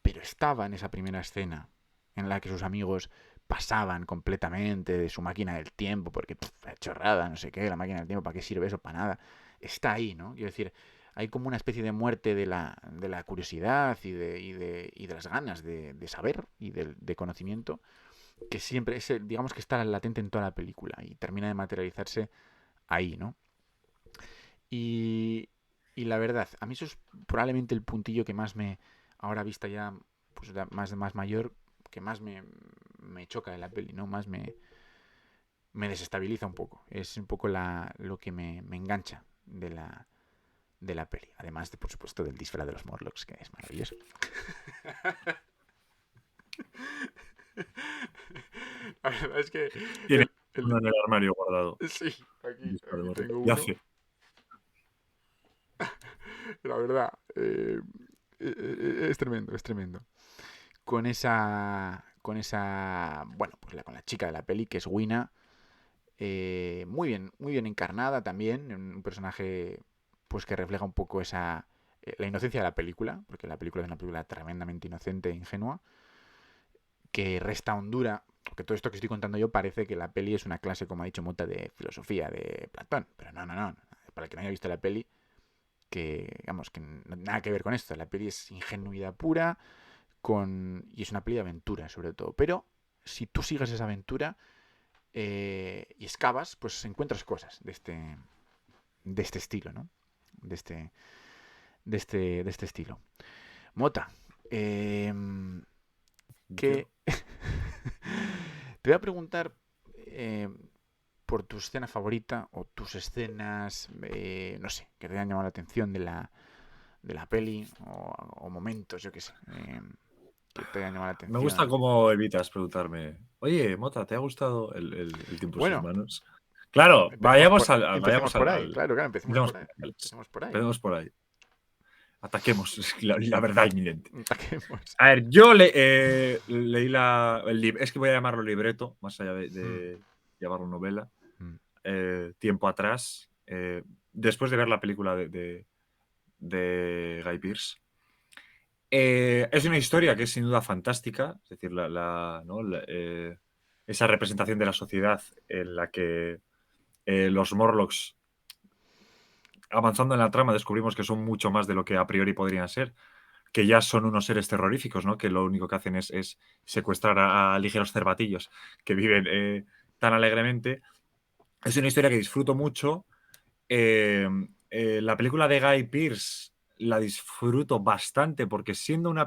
pero estaba en esa primera escena en la que sus amigos pasaban completamente de su máquina del tiempo, porque chorrada, no sé qué, la máquina del tiempo, ¿para qué sirve eso? Para nada. Está ahí, ¿no? Quiero decir, hay como una especie de muerte de la curiosidad y de las ganas de saber y de conocimiento, que siempre, digamos que está latente en toda la película y termina de materializarse ahí, ¿no? Y, y la verdad, a mí eso es probablemente el puntillo que más ahora vista ya, pues más mayor, que más me choca de la peli, ¿no? Más me desestabiliza un poco. Es un poco lo que me engancha de la peli. Además, por supuesto, del disfraz de los Morlocks, que es maravilloso. La verdad es que Tiene el- uno en el armario guardado. sí, aquí, Disco de aquí Morro. tengo Y uno. hace. La verdad, es tremendo, es tremendo. Bueno, pues con la chica de la peli, que es Wina, muy bien encarnada también, un personaje pues que refleja un poco la inocencia de la película, porque la película es una película tremendamente inocente e ingenua, que resta hondura, porque todo esto que estoy contando yo parece que la peli es una clase, como ha dicho Mota, de filosofía de Platón, pero no, no, no, para el que no haya visto la peli, vamos, que nada que ver con esto. La peli es ingenuidad pura y es una peli de aventura, sobre todo. Pero si tú sigues esa aventura y excavas, pues encuentras cosas de este estilo, ¿no? De este, de este estilo. Mota, eh, Yo. que te voy a preguntar por tu escena favorita o tus escenas, no sé, que te hayan llamado la atención de la peli o momentos, yo qué sé, que te hayan llamado la Me gusta atención. cómo evitas preguntarme, oye, Mota, ¿te ha gustado el tiempo en sus Bueno, manos? Claro, empecemos vayamos por al, ahí, claro, claro, empecemos empecemos por ahí. por ahí. Empecemos por ahí. Empecemos por ahí. Ataquemos la verdad inminente. Ataquemos. A ver, yo leí el libro, es que voy a llamarlo libreto, más allá Mm, de llamarlo novela, mm, tiempo atrás, después de ver la película de Guy Pearce. Es una historia que es sin duda fantástica, es decir, ¿no? Esa representación de la sociedad en la que los Morlocks, avanzando en la trama, descubrimos que son mucho más de lo que a priori podrían ser, que ya son unos seres terroríficos, ¿no? Que lo único que hacen es secuestrar a ligeros cervatillos que viven tan alegremente. Es una historia que disfruto mucho. La película de Guy Pearce la disfruto bastante porque siendo fue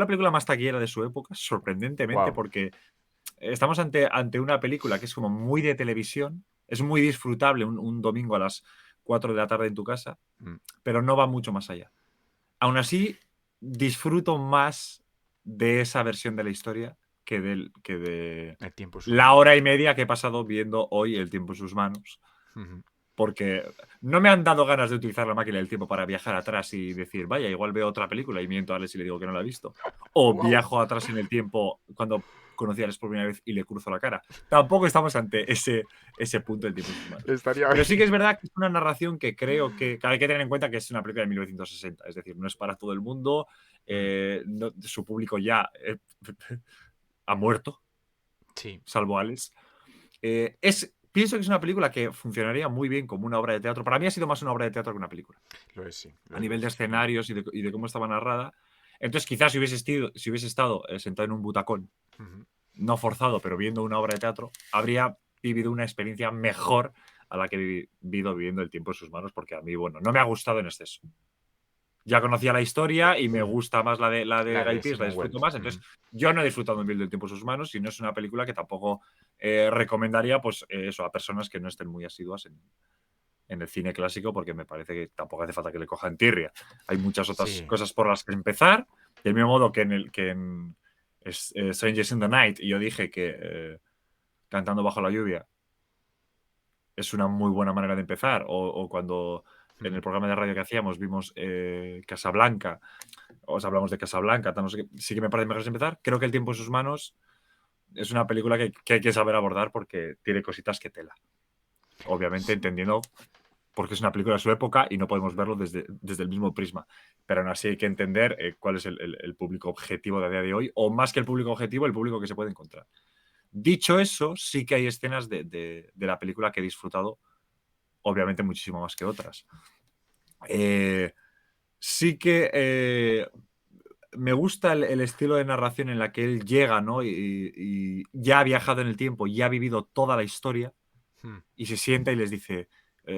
la película más taquillera de su época, sorprendentemente, wow. porque estamos ante una película que es como muy de televisión, es muy disfrutable un domingo a las 4 de la tarde en tu casa, Mm, pero no va mucho más allá. Aún así, disfruto más de esa versión de la historia que de el tiempo en sus la hora manos. y media que he pasado viendo hoy El tiempo en sus manos, Ujú. porque no me han dado ganas de utilizar la máquina del tiempo para viajar atrás y decir, vaya, igual veo otra película y miento a Alex y le digo que no la he visto. O Wow. viajo atrás en el tiempo cuando conocí a Alex por primera vez y le cruzo la cara. Tampoco estamos ante ese punto del tiempo en sus manos. Estaría Pero sí bien. que es verdad que es una narración que creo que hay que tener en cuenta que es una película de 1960. Es decir, no es para todo el mundo. Mm, Su público ya ha muerto, sí, salvo Alex. Pienso que es una película que funcionaría muy bien como una obra de teatro. Para mí ha sido más una obra de teatro que una película, lo es, sí. a Lo nivel de es, sí. escenarios y de cómo estaba narrada. Entonces, quizás si hubiese estado sentado en un butacón, Ujú. no forzado, pero viendo una obra de teatro, habría vivido una experiencia mejor a la que he vivido viviendo el tiempo en sus manos, porque a mí, bueno, no me ha gustado en exceso. Ya conocía la historia y me Ujú. gusta más la de La Guy de Pearce, la Simon disfruto Wells. más. Entonces, Ujú. yo no he disfrutado en Viendo el tiempo en sus manos y no es una película que tampoco recomendaría pues, eso, a personas que no estén muy asiduas en el cine clásico, porque me parece que tampoco hace falta que le cojan tirria. Hay muchas otras Sí. cosas por las que empezar, del mismo modo que en Strangers in the Night, y yo dije que Cantando bajo la lluvia es una muy buena manera de empezar, o cuando en el Ujú. programa de radio que hacíamos vimos Casablanca, os hablamos de Casablanca, no sé qué, sí que me parece mejor empezar. Creo que El tiempo en sus manos es una película que hay que saber abordar porque tiene cositas que tela. Obviamente entendiendo porque es una película de su época y no podemos verlo desde el mismo prisma. Pero aún así hay que entender cuál es el público objetivo de a día de hoy, o más que el público objetivo, el público que se puede encontrar. Dicho eso, sí que hay escenas de la película que he disfrutado, obviamente muchísimo más que otras. Sí que me gusta el estilo de narración en la que él llega, ¿no? Y ya ha viajado en el tiempo, ya ha vivido toda la historia Mm. y se sienta y les dice,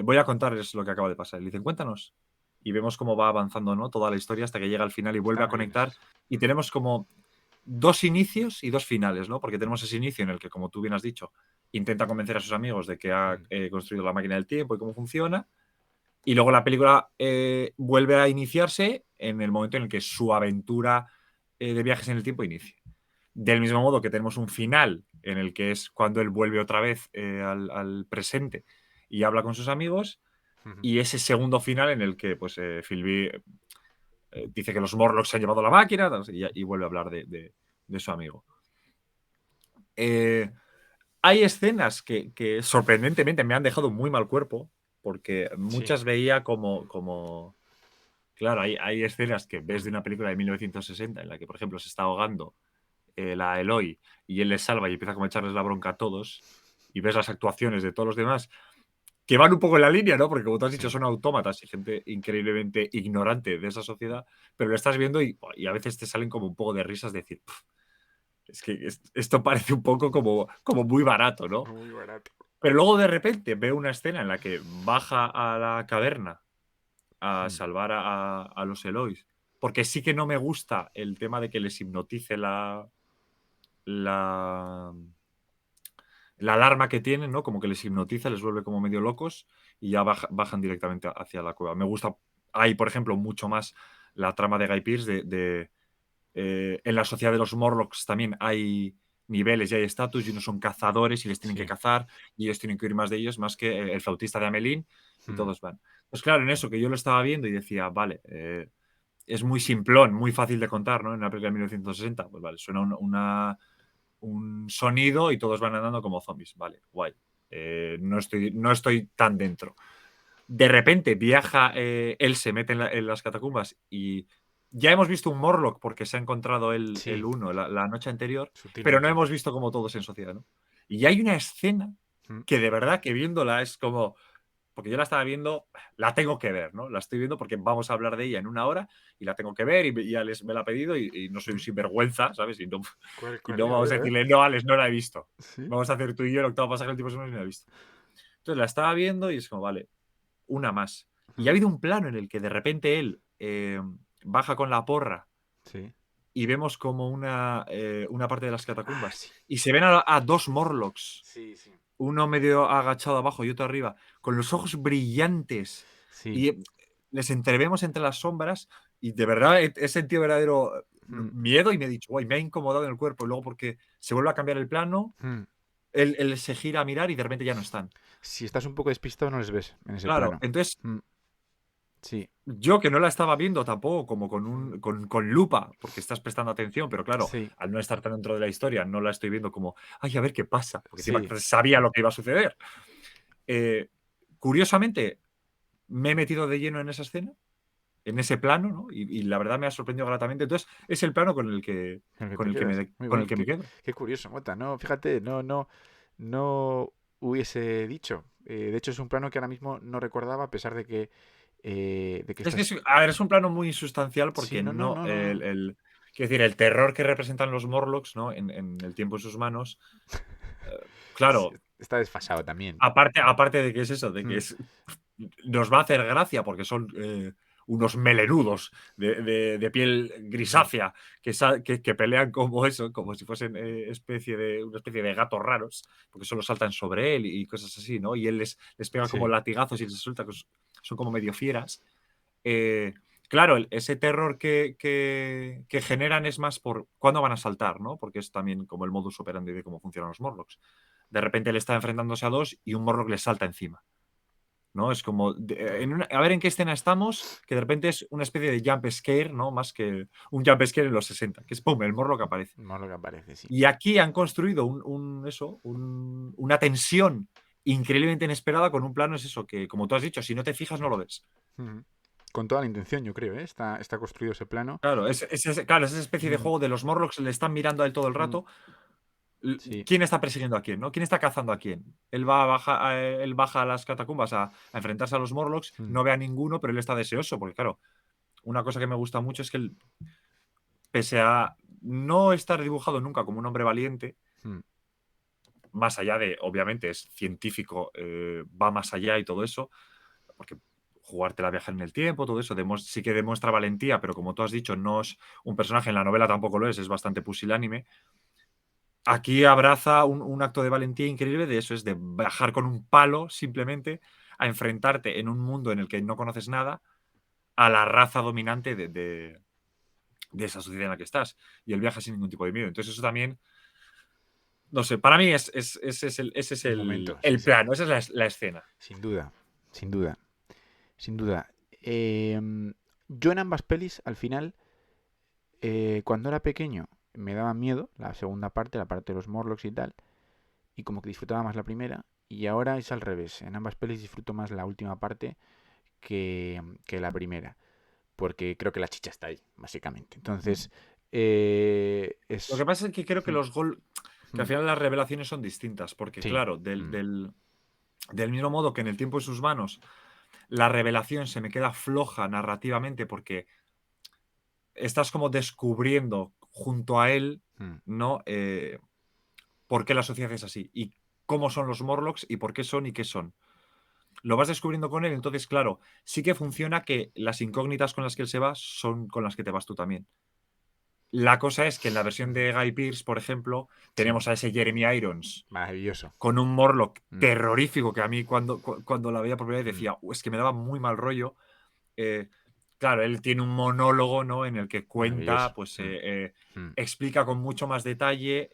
voy a contarles lo que acaba de pasar. Y le dicen, cuéntanos. Y vemos cómo va avanzando, ¿no? Toda la historia hasta que llega al final y Está vuelve a muy bien eso. conectar. Y tenemos como dos inicios y dos finales, ¿no? Porque tenemos ese inicio en el que, como tú bien has dicho, intenta convencer a sus amigos de que ha Mm. construido la máquina del tiempo y cómo funciona. Y luego la película vuelve a iniciarse en el momento en el que su aventura de viajes en el tiempo inicia. Del mismo modo que tenemos un final en el que es cuando él vuelve otra vez al presente y habla con sus amigos, Ujú. y ese segundo final en el que pues, Philby dice que los Morlocks se han llevado la máquina y vuelve a hablar de su amigo. Hay escenas que sorprendentemente me han dejado muy mal cuerpo, porque Sí. muchas veía como claro, hay escenas que ves de una película de 1960 en la que, por ejemplo, se está ahogando la Eloy y él les salva y empieza como a echarles la bronca a todos y ves las actuaciones de todos los demás que van un poco en la línea, ¿no? Porque como tú has dicho, son autómatas y gente increíblemente ignorante de esa sociedad, pero lo estás viendo y a veces te salen como un poco de risas de decir, "Puf, es que esto parece un poco como muy barato, ¿no? Muy barato. Pero luego de repente veo una escena en la que baja a la caverna a Mm. salvar a los Elois, porque sí que no me gusta el tema de que les hipnotice la, la alarma que tienen, ¿no? Como que les hipnotiza, les vuelve como medio locos y ya bajan directamente hacia la cueva. Me gusta, hay, por ejemplo, mucho más la trama de Guy Pearce en la sociedad de los Morlocks también hay niveles y hay estatus y unos son cazadores y les tienen que Sí. cazar y ellos tienen que huir más de ellos, más que el flautista de Amelín y Mm. todos van. Pues claro, en eso que yo lo estaba viendo y decía, vale, es muy simplón, muy fácil de contar, ¿no? En una película de 1960, pues vale, suena un sonido y todos van andando como zombies. Vale, guay. No estoy tan dentro. De repente viaja, él se mete en las catacumbas y ya hemos visto un Morlock porque se ha encontrado el Sí, uno la noche anterior, pero no sutilmente. hemos visto como todos en sociedad, ¿no? Y hay una escena Mm. que de verdad que viéndola es como, porque yo la estaba viendo, la tengo que ver, ¿no? La estoy viendo porque vamos a hablar de ella en una hora y la tengo que ver y ya me la ha pedido y no soy un Mm. sinvergüenza, ¿sabes? ¿Cuál, Y cuál? no A vamos ver, a a ver. decirle, no, Alex, no la he visto. Sí. Vamos a hacer tú y yo el octavo pasaje del tipo y no la he visto. Entonces la estaba viendo y es como, vale, una más. Y ha Mm. habido un plano en el que de repente él baja con la porra Sí. y vemos como una parte de las Ah, catacumbas sí. y se ven a dos Morlocks, Sí, sí. uno medio agachado abajo y otro arriba, con los ojos brillantes Sí. y les entrevemos entre las sombras y de verdad he sentido verdadero Mm. miedo y me he dicho, guay, me ha incomodado en el cuerpo y luego porque se vuelve a cambiar el plano, Mm. él se gira a mirar y de repente ya no están. Si estás un poco despistado, no les ves en ese Claro, plano. entonces Mm. Sí. yo que no la estaba viendo tampoco como Mm. con lupa, porque estás prestando atención, pero claro, Sí. al no estar tan dentro de la historia, no la estoy viendo como, ay, a ver qué pasa, porque encima Sí. sabía lo que iba a suceder. Eh, Curiosamente, me he metido de lleno en esa escena, en ese plano, ¿no? Y la verdad me ha sorprendido gratamente. Entonces, es el plano En el que con te el que quedas. Muy con el bien. que me Qué, quedo. qué curioso, Mota. No, fíjate, no hubiese dicho. De hecho, es un plano que ahora mismo no recordaba, a pesar de que Es que estás. a ver, es un plano muy insustancial Sí, porque no, no, no, no, no, no. quiero decir, el terror que representan los Morlocks, ¿no? En el tiempo en sus manos, Sí, claro, está desfasado también. aparte de que es eso, de que Mm. nos va a hacer gracia porque son unos melenudos de piel Mm. grisácea que pelean como eso, como si fuesen una especie de gatos raros, porque solo saltan sobre él y cosas así, ¿no? Y él les pega como Sí. latigazos y les suelta, son como medio fieras. Eh, claro, ese terror que generan es más por cuándo van a saltar, ¿no? Porque es también como el modus operandi de cómo funcionan los Morlocks. De repente él está enfrentándose a dos y un Morlock le salta encima. ¿No? Es como, a ver en qué escena estamos, que de repente es una especie de jump scare, ¿no? Más que un jump scare en los 60, que es pum, el morlo que aparece. Más lo que aparece, sí. Y aquí han construido una tensión increíblemente inesperada con un plano, es eso, que como tú has dicho, si no te fijas no lo ves. Ujú. Con toda la intención, yo creo, ¿eh? Está construido ese plano. Claro, claro, es esa especie de Mm. juego de los Morlocks, le están mirando a él todo el Mm. rato. Sí. ¿Quién está persiguiendo a quién? ¿No? ¿Quién está cazando a quién? Él baja a las catacumbas a enfrentarse a los Morlocks, Mm. no ve a ninguno, pero él está deseoso, porque claro, una cosa que me gusta mucho es que él, pese a no estar dibujado nunca como un hombre valiente, Mm. más allá de, obviamente, es científico, va más allá y todo eso, porque jugártela a viajar en el tiempo, todo eso, sí que demuestra valentía, pero como tú has dicho, no es un personaje, en la novela tampoco lo es bastante pusilánime. Aquí abraza un acto de valentía increíble de eso, es de bajar con un palo simplemente a enfrentarte en un mundo en el que no conoces nada a la raza dominante de esa sociedad en la que estás. Y él viaja sin ningún tipo de miedo. Entonces eso también, no sé, para mí ese es Un momento, sí, el sí. plano, esa es la escena. Sin duda. Sin duda. Sin duda. Yo en ambas pelis, al final, cuando era pequeño, me daba miedo la segunda parte, la parte de los Morlocks y tal. Y como que disfrutaba más la primera. Y ahora es al revés. En ambas pelis disfruto más la última parte que la primera. Porque creo que la chicha está ahí, básicamente. Mm. Entonces, Lo es. que pasa es que creo que Mm. que al Mm. final las revelaciones son distintas, porque Sí. claro, Mm. Del mismo modo que en El tiempo en sus manos, la revelación se me queda floja narrativamente porque estás como descubriendo junto a él, Mm, ¿no? Por qué la sociedad es así y cómo son los Morlocks y por qué son y qué son. Lo vas descubriendo con él, entonces, claro, sí que funciona que las incógnitas con las que él se va son con las que te vas tú también. La cosa es que en la versión ujú. de Guy Pearce, por ejemplo, Sí, tenemos a ese Jeremy Irons maravilloso. con un Morlock Mm, terrorífico que a mí cuando la veía por primera vez mm, decía: Es que me daba muy mal rollo". Eh, claro, él tiene un monólogo, ¿no? En el que cuenta, maravilloso. pues Mm, mm, explica con mucho más detalle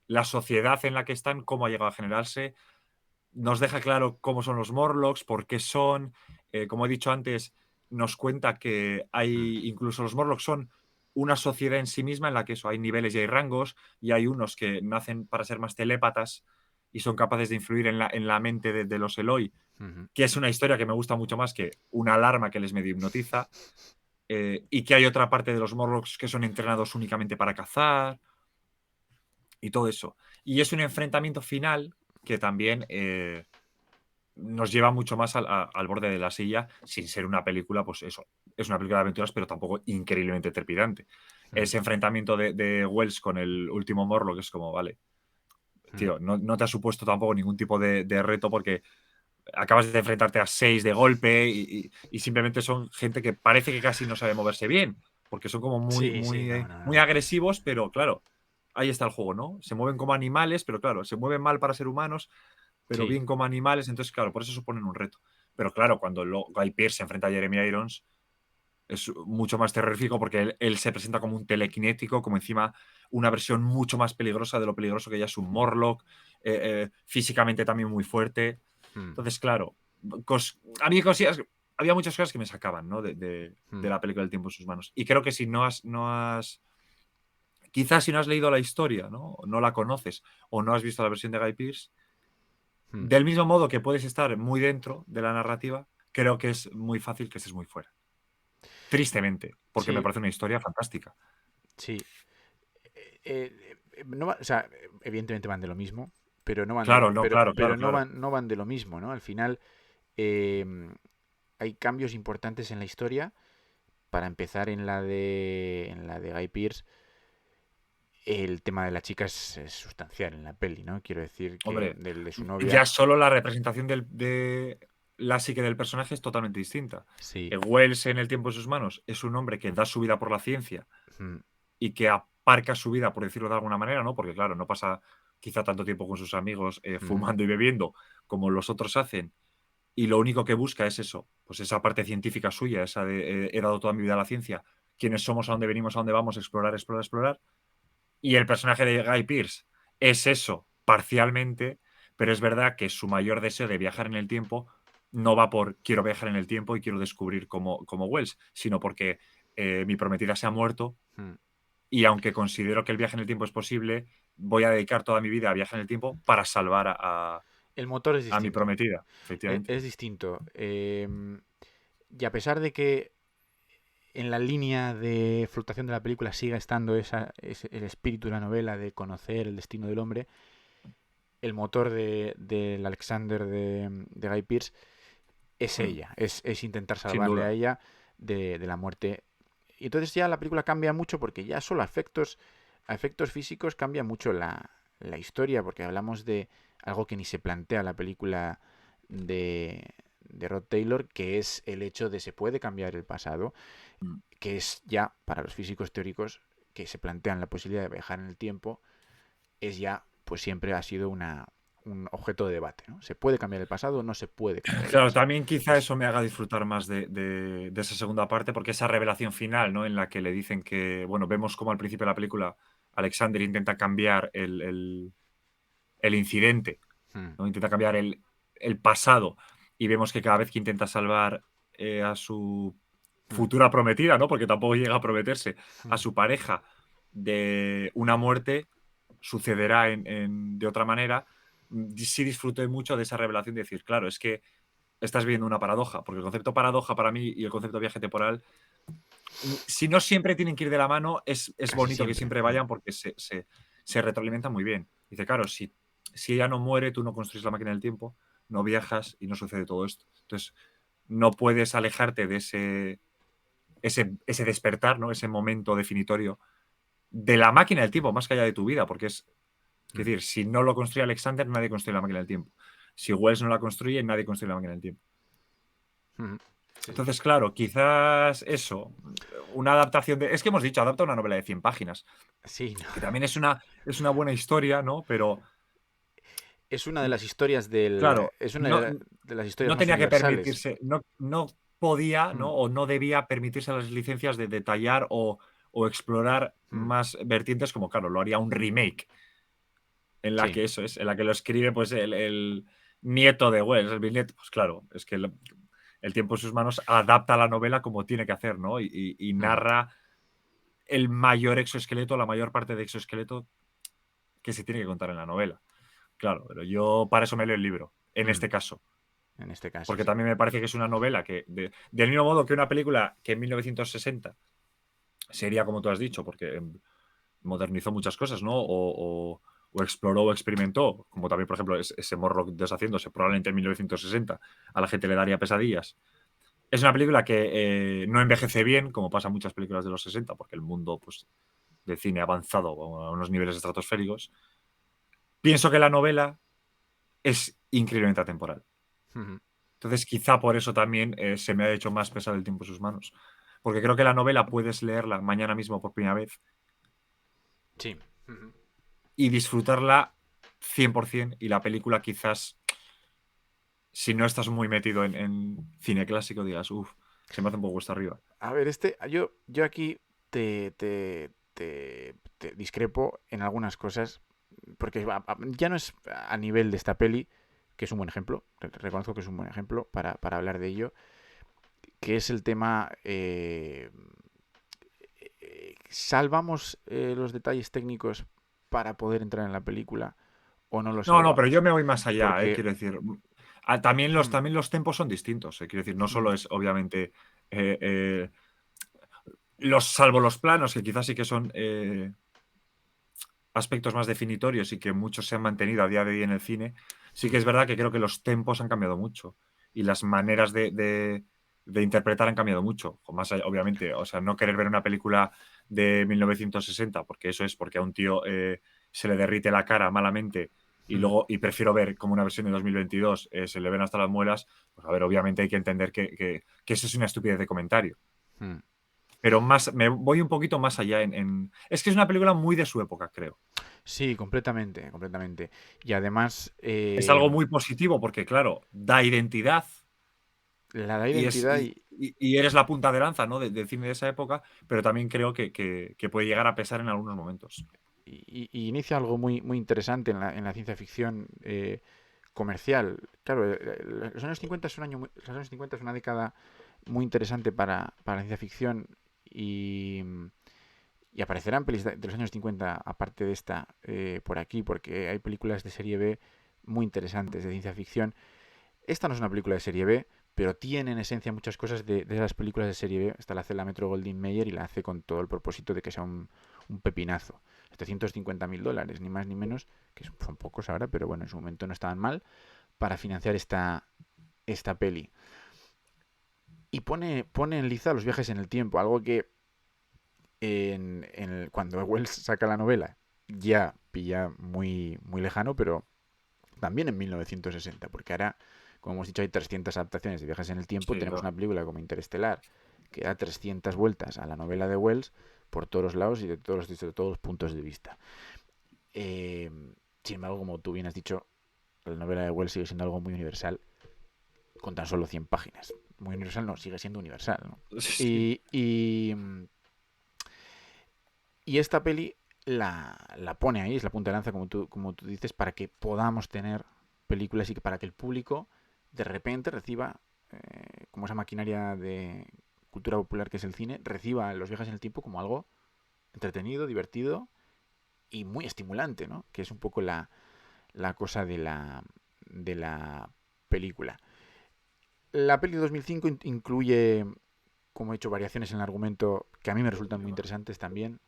la sociedad en la que están, cómo ha llegado a generarse, nos deja claro cómo son los Morlocks, por qué son. Como he dicho antes, nos cuenta que mm, hay, incluso los Morlocks son una sociedad en sí misma en la que eso, hay niveles y hay rangos, y hay unos que nacen para ser más telépatas y son capaces de influir en la mente de los Eloi, ujú. que es una historia que me gusta mucho más que una alarma que les medio hipnotiza, y que hay otra parte de los Morlocks que son entrenados únicamente para cazar y todo eso. Y es un enfrentamiento final que también nos lleva mucho más al borde de la silla, sin ser una película, pues eso, es una película de aventuras, pero tampoco increíblemente trepidante. Mm, Ese enfrentamiento de Wells con el último Morlo, que es como, vale, mm. tío, no te ha supuesto tampoco ningún tipo de reto porque acabas de enfrentarte a 6 de golpe y simplemente son gente que parece que casi no sabe moverse bien, porque son como muy, Sí, sí, muy, no, no, muy no. agresivos, pero claro, ahí está el juego, ¿no? Se mueven como animales, pero claro, se mueven mal para ser humanos, pero Sí. bien como animales, entonces, claro, por eso suponen un reto. Pero claro, cuando Guy Pearce se enfrenta a Jeremy Irons, es mucho más terrorífico porque él se presenta como un telequinético, como encima una versión mucho más peligrosa de lo peligroso que ya es un Morlock, físicamente también muy fuerte. Mm, Entonces, claro, a mí había muchas cosas que me sacaban, ¿no? De mm. la película del tiempo en sus manos. Y creo que si quizás si no has leído la historia, ¿no? No la conoces o no has visto la versión de Guy Pearce, Mm. del mismo modo que puedes estar muy dentro de la narrativa, creo que es muy fácil que estés muy fuera. Tristemente, porque me Sí, parece una historia fantástica. sí. No o sea, evidentemente van de lo mismo, pero no van de, Claro, no, claro, claro, pero claro. no van de lo mismo, ¿no? Al final eh, hay cambios importantes en la historia. Para empezar, en la de Guy Pearce, el tema de la chica es sustancial en la peli, ¿no? Quiero decir que Hombre, del de su ya novia, solo la representación de la psique del personaje es totalmente distinta. sí. Wells en El tiempo en sus manos es un hombre que da su vida por la ciencia Mm, y que aparca su vida, por decirlo de alguna manera, ¿no? Porque, claro, no pasa quizá tanto tiempo con sus amigos ujú, fumando y bebiendo como los otros hacen. Y lo único que busca es eso, pues esa parte científica suya, esa de he dado toda mi vida a la ciencia, quiénes somos, a dónde venimos, a dónde vamos, explorar, explorar, explorar. Y el personaje de Guy Pearce es eso, parcialmente, pero es verdad que su mayor deseo de viajar en el tiempo no va por quiero viajar en el tiempo y quiero descubrir como Wells, sino porque mi prometida se ha muerto mm. y aunque considero que el viaje en el tiempo es posible, voy a dedicar toda mi vida a viajar en el tiempo para salvar El motor es a mi distinto. prometida, efectivamente. Es distinto. Y a pesar de que en la línea de flotación de la película siga estando el espíritu de la novela de conocer el destino del hombre, el motor del Alexander de Guy Pearce es Hmm, ella, es intentar sin salvarle a duda. ella de la muerte. Y entonces ya la película cambia mucho porque ya solo a efectos físicos cambia mucho la historia, porque hablamos de algo que ni se plantea la película de Rod Taylor, que es el hecho de se puede cambiar el pasado, Mm. que es ya para los físicos teóricos que se plantean la posibilidad de viajar en el tiempo, es ya, pues siempre ha sido un objeto de debate, ¿no? ¿Se puede cambiar el pasado o no se puede cambiar el Claro, pasado? también quizá Pues eso me haga disfrutar más de esa segunda parte, porque esa revelación final, ¿no? En la que le dicen que, bueno, vemos como al principio de la película Alexander intenta cambiar el incidente, mm, ¿no? Intenta cambiar el pasado y vemos que cada vez que intenta salvar a su mm, futura prometida, ¿no? Porque tampoco llega a prometerse, a mm. su pareja de una muerte, sucederá de otra manera. Sí disfruté mucho de esa revelación de decir, claro, es que estás viendo una paradoja, porque el concepto paradoja para mí y el concepto de viaje temporal, si no siempre tienen que ir de la mano, es Casi bonito que siempre. siempre vayan porque se retroalimentan muy bien. Dice, claro, si si ella no muere, tú no construyes la máquina del tiempo, no viajas y no sucede todo esto. Entonces, no puedes alejarte de ese despertar, ¿no? Ese momento definitorio de la máquina del tiempo, más que allá de tu vida, porque es decir, si no lo construye Alexander, nadie construye la máquina del tiempo. Si Wells no la construye, nadie construye la máquina del tiempo. Sí, sí. Entonces, claro, quizás eso, una adaptación de. Es que hemos dicho, adapta una novela de 100 páginas, Sí, no. que también es una buena historia, ¿no? Pero, Es una de las historias del. claro, Es una no, de las historias no más tenía que universales. permitirse, no podía, ¿no? Mm, O no debía permitirse las licencias de detallar o explorar mm, más vertientes, como, claro, lo haría un remake, en la sí. que eso es, en la que lo escribe pues el nieto de Wells, el bisnieto. Pues claro, es que el tiempo en sus manos adapta la novela como tiene que hacer, ¿no? Y Mm, narra el mayor exoesqueleto, la mayor parte de exoesqueleto que se tiene que contar en la novela. Claro, pero yo para eso me leo el libro, en mm, este caso. en este caso, Porque sí. también me parece que es una novela que, del mismo modo que una película que en 1960 sería, como tú has dicho, porque modernizó muchas cosas, ¿no? O exploró o experimentó, como también, por ejemplo, ese Morlock deshaciéndose, probablemente en 1960 a la gente le daría pesadillas. Es una película que no envejece bien, como pasa en muchas películas de los 60, porque el mundo pues, del cine ha avanzado a unos niveles estratosféricos. Pienso que la novela es increíblemente atemporal. Ujú, Entonces, quizá por eso también se me ha hecho más pesado el tiempo en sus manos. Porque creo que la novela puedes leerla mañana mismo por primera vez sí. Ujú. y disfrutarla 100%, y la película quizás, si no estás muy metido en cine clásico, digas, uff, se me hace un poco cuesta arriba. A ver, yo aquí te discrepo en algunas cosas, porque ya no es a nivel de esta peli, que es un buen ejemplo, reconozco que es un buen ejemplo para hablar de ello, que es el tema, ¿salvamos los detalles técnicos para poder entrar en la película o no los No, no, pero yo salvamos? me voy más allá, Porque... quiero decir. También los, hmm, también los tempos son distintos, quiero decir, no hmm, solo es, obviamente, eh, eh, salvo los planos, que quizás sí que son aspectos más definitorios y que muchos se han mantenido a día de hoy en el cine, sí que es verdad que creo que los tempos han cambiado mucho y las maneras de interpretar han cambiado mucho. Más allá, obviamente, o sea, no querer ver una película de 1960, porque eso es porque a un tío se le derrite la cara malamente hmm, y prefiero ver como una versión de 2022 se le ven hasta las muelas, pues a ver, obviamente hay que entender que eso es una estupidez de comentario. hmm. Pero más, me voy un poquito más allá Es que es una película muy de su época, creo. Sí, completamente, completamente. Y además, Es algo muy positivo porque, claro, da identidad la da y, es, identidad y eres la punta de lanza, ¿no? Del cine de esa época, pero también creo que puede llegar a pesar en algunos momentos. y inicia algo muy, muy interesante en la ciencia ficción comercial. Claro, los años 50 es un año los años 50 es una década muy interesante para la ciencia ficción y, y aparecerán pelis de los años 50 aparte de esta por aquí, porque hay películas de serie B muy interesantes de ciencia ficción. Esta no es una película de serie B, pero tiene en esencia muchas cosas de esas películas de serie B. Esta la hace la Metro Goldwyn Mayer y la hace con todo el propósito de que sea un pepinazo. $750.000, ni más ni menos, que son pocos ahora, pero bueno, en su momento no estaban mal, para financiar esta peli. Y pone en liza los viajes en el tiempo, algo que cuando Wells saca la novela ya pilla muy, muy lejano, pero también en 1960, porque ahora, como hemos dicho, hay 300 adaptaciones de viajes en el tiempo. Sí, Tenemos claro. una película como Interestelar que da 300 vueltas a la novela de Wells por todos los lados y desde todos los puntos de vista. Eh, Sin embargo, como tú bien has dicho, la novela de Wells sigue siendo algo muy universal con tan solo 100 páginas. Muy universal no, sigue siendo universal. ¿No? Sí, sí. Y esta peli la pone ahí, es la punta de lanza, como tú dices, para que podamos tener películas y que para que el público de repente reciba, como esa maquinaria de cultura popular que es el cine, reciba los viajes en el tiempo como algo entretenido, divertido y muy estimulante, ¿no? Que es un poco la cosa de la película. La peli de 2005 incluye, como he dicho, variaciones en el argumento que a mí me resultan muy interesantes también.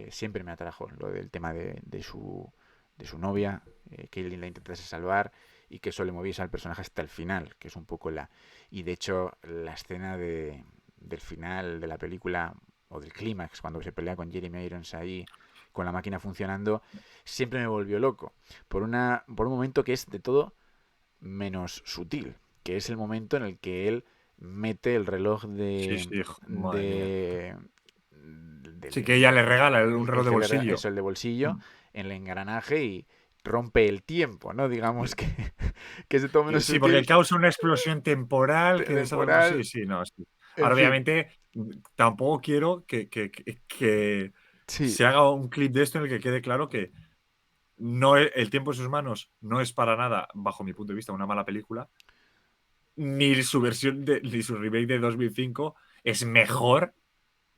Siempre me atrajo lo del tema de su novia, que él la intentase salvar y que eso le moviese al personaje hasta el final, que es un poco la... Y de hecho la escena del final de la película o del clímax, cuando se pelea con Jeremy Irons ahí con la máquina funcionando, siempre me volvió loco. Por un momento que es de todo menos sutil, que es el momento en el que él mete el reloj Sí, sí, madre mía. de Sí, que ella le pues, regala un reloj de bolsillo. eso, el de bolsillo, Mm. en el engranaje y rompe el tiempo, ¿no? Digamos que es de todo menos Sí, porque sutil, causa una explosión temporal que deshace... Sí, temporal, sí, no. Sí. en Ahora, fin, obviamente, tampoco quiero que sí, se haga un clip de esto en el que quede claro que no el tiempo en sus manos no es para nada, bajo mi punto de vista, una mala película. Ni su versión ni su remake de 2005 es mejor,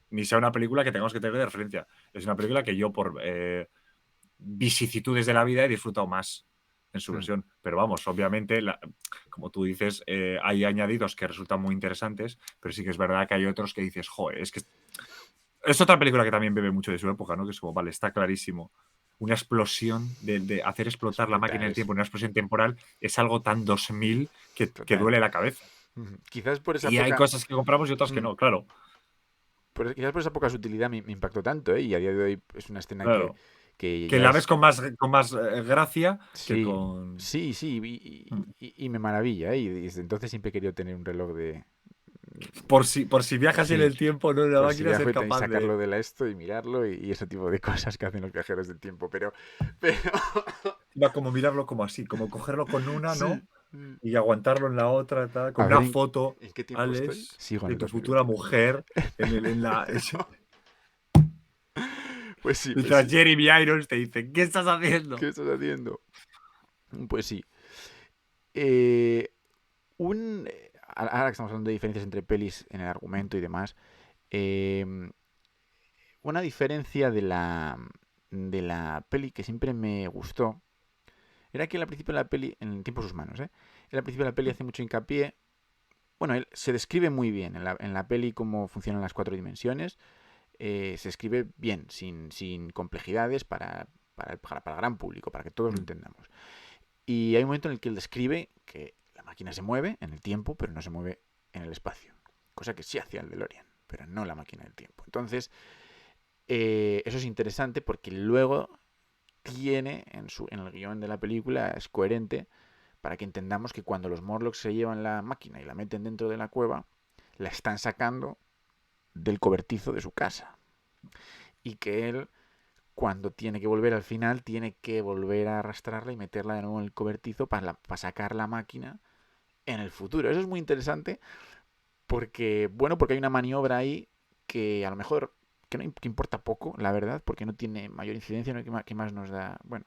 ni sea una película que tengamos que tener de referencia. Es una película que yo, por vicisitudes de la vida, he disfrutado más en su hmm, versión. Pero vamos, obviamente, como tú dices, hay añadidos que resultan muy interesantes, pero sí que es verdad que hay otros que dices, joder, es que es otra película que también bebe mucho de su época, ¿no? Que es como, vale, está clarísimo. Una explosión de hacer es explotar la máquina brutal, del es tiempo, una explosión temporal, es algo tan 2000 que total. duele la cabeza. Quizás por esa Y hay poca, cosas que compramos y otras que hmm, no, claro. quizás por esa poca sutilidad me impactó tanto, ¿eh? Y a día de hoy es una escena Claro. que Que ya la ves es... con más gracia que Sí, con. sí, sí, y me maravilla, ¿eh? Y desde entonces siempre he querido tener un reloj de... Por si viajas en Sí, el tiempo, ¿no? La por si máquina ser viajo y tenéis que capaz de. sacarlo de la esto y mirarlo y ese tipo de cosas que hacen los viajeros del tiempo. Pero Va como mirarlo como así, como cogerlo con una, sí. ¿no? Y aguantarlo en la otra, tal, con A ver, una foto, ¿en qué tiempo estoy? Alex, Sigo en de el tu futura 2023. mujer, en la. Pues sí, pues Mientras sí. Jeremy Irons te dice, ¿qué estás ¿Qué haciendo? estás haciendo? Pues sí. Eh, ahora que estamos hablando de diferencias entre pelis en el argumento y demás, eh, una diferencia de la peli que siempre me gustó era que al principio de la peli, en el tiempo de sus manos, ¿eh? Él al principio de la peli hace mucho hincapié. Bueno, él se describe muy bien en la peli cómo funcionan las cuatro dimensiones. Se escribe bien, sin complejidades para el gran público, para que todos lo entendamos. Y hay un momento en el que él describe que la máquina se mueve en el tiempo, pero no se mueve en el espacio. Cosa que sí hacía el DeLorean, pero no la máquina del tiempo. Entonces, eso es interesante porque luego tiene en el guión de la película, es coherente para que entendamos que cuando los Morlocks se llevan la máquina y la meten dentro de la cueva, la están sacando del cobertizo de su casa. Y que él, cuando tiene que volver al final, tiene que volver a arrastrarla y meterla de nuevo en el cobertizo para sacar la máquina en el futuro. Eso es muy interesante porque hay una maniobra ahí que a lo mejor que importa poco, la verdad, porque no tiene mayor incidencia, no hay que más nos da, bueno,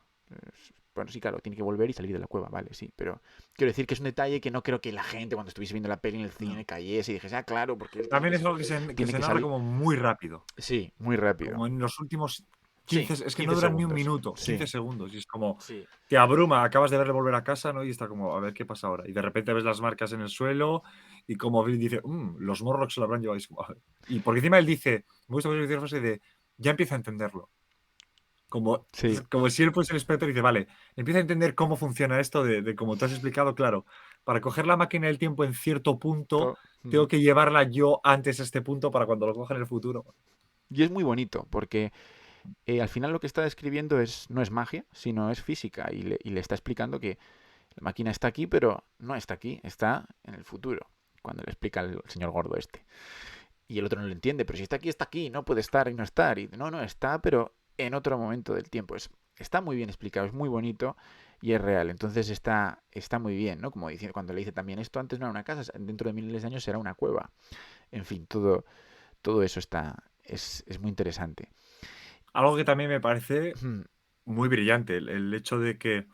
sí, claro, tiene que volver y salir de la cueva, vale, sí, pero quiero decir que es un detalle que no creo que la gente cuando estuviese viendo la peli en el cine No. cayese y dijese, ah, claro, porque él También es algo que tiene se que narra salir. como muy rápido. Sí, muy rápido. Como en los últimos Sí, 15, es que no 15 duran ni un segundos. minuto, Sí, 15 segundos. Y es como, sí. te abruma, acabas de verle volver a casa, ¿no? Y está como, a ver qué pasa ahora. Y de repente ves las marcas en el suelo y como Bill dice, los Morlocks se lo habrán llevado. Y, es como, y porque encima él dice, me gusta mucho decir la frase de, ya empieza a entenderlo. Como, Sí. como si él fuese el espectador y dice, vale, empieza a entender cómo funciona esto de como tú has explicado, claro. Para coger la máquina del tiempo en cierto punto, tengo que llevarla yo antes a este punto para cuando lo coja en el futuro. Y es muy bonito, porque al final lo que está describiendo no es magia, sino es física. Y le está explicando que la máquina está aquí, pero no está aquí, está en el futuro. Cuando le explica el señor gordo este. Y el otro no lo entiende, pero si está aquí, no puede estar y no estar. Y no, está, pero en otro momento del tiempo. Está muy bien explicado, es muy bonito y es real. Entonces está muy bien, ¿no? Como dice, cuando le dice también, esto antes no era una casa, dentro de miles de años será una cueva. En fin, todo eso es muy interesante. Algo que también me parece Hmm, muy brillante, el hecho de que,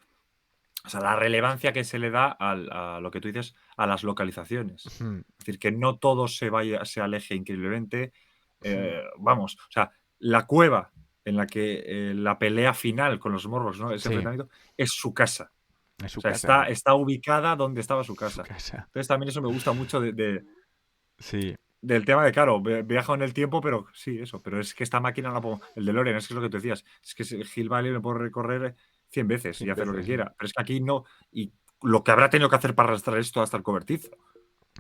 o sea, la relevancia que se le da a lo que tú dices, a las localizaciones. hmm, Es decir, que no todo se aleje increíblemente. hmm. Vamos, o sea, la cueva en la que la pelea final con los morros, ¿no? Ese Sí, enfrentamiento, es su casa. es O su sea, casa, está, sí. está ubicada donde estaba su Su casa. casa. Entonces también eso me gusta mucho Sí, del tema de, claro, viaja en el tiempo, pero sí, eso. Pero es que esta máquina, el DeLorean, es que es lo que tú decías. Es que Hill Valley me puedo recorrer 100 veces y 100 hacer lo que veces. quiera. Pero es que aquí no. Y lo que habrá tenido que hacer para arrastrar esto hasta el cobertizo.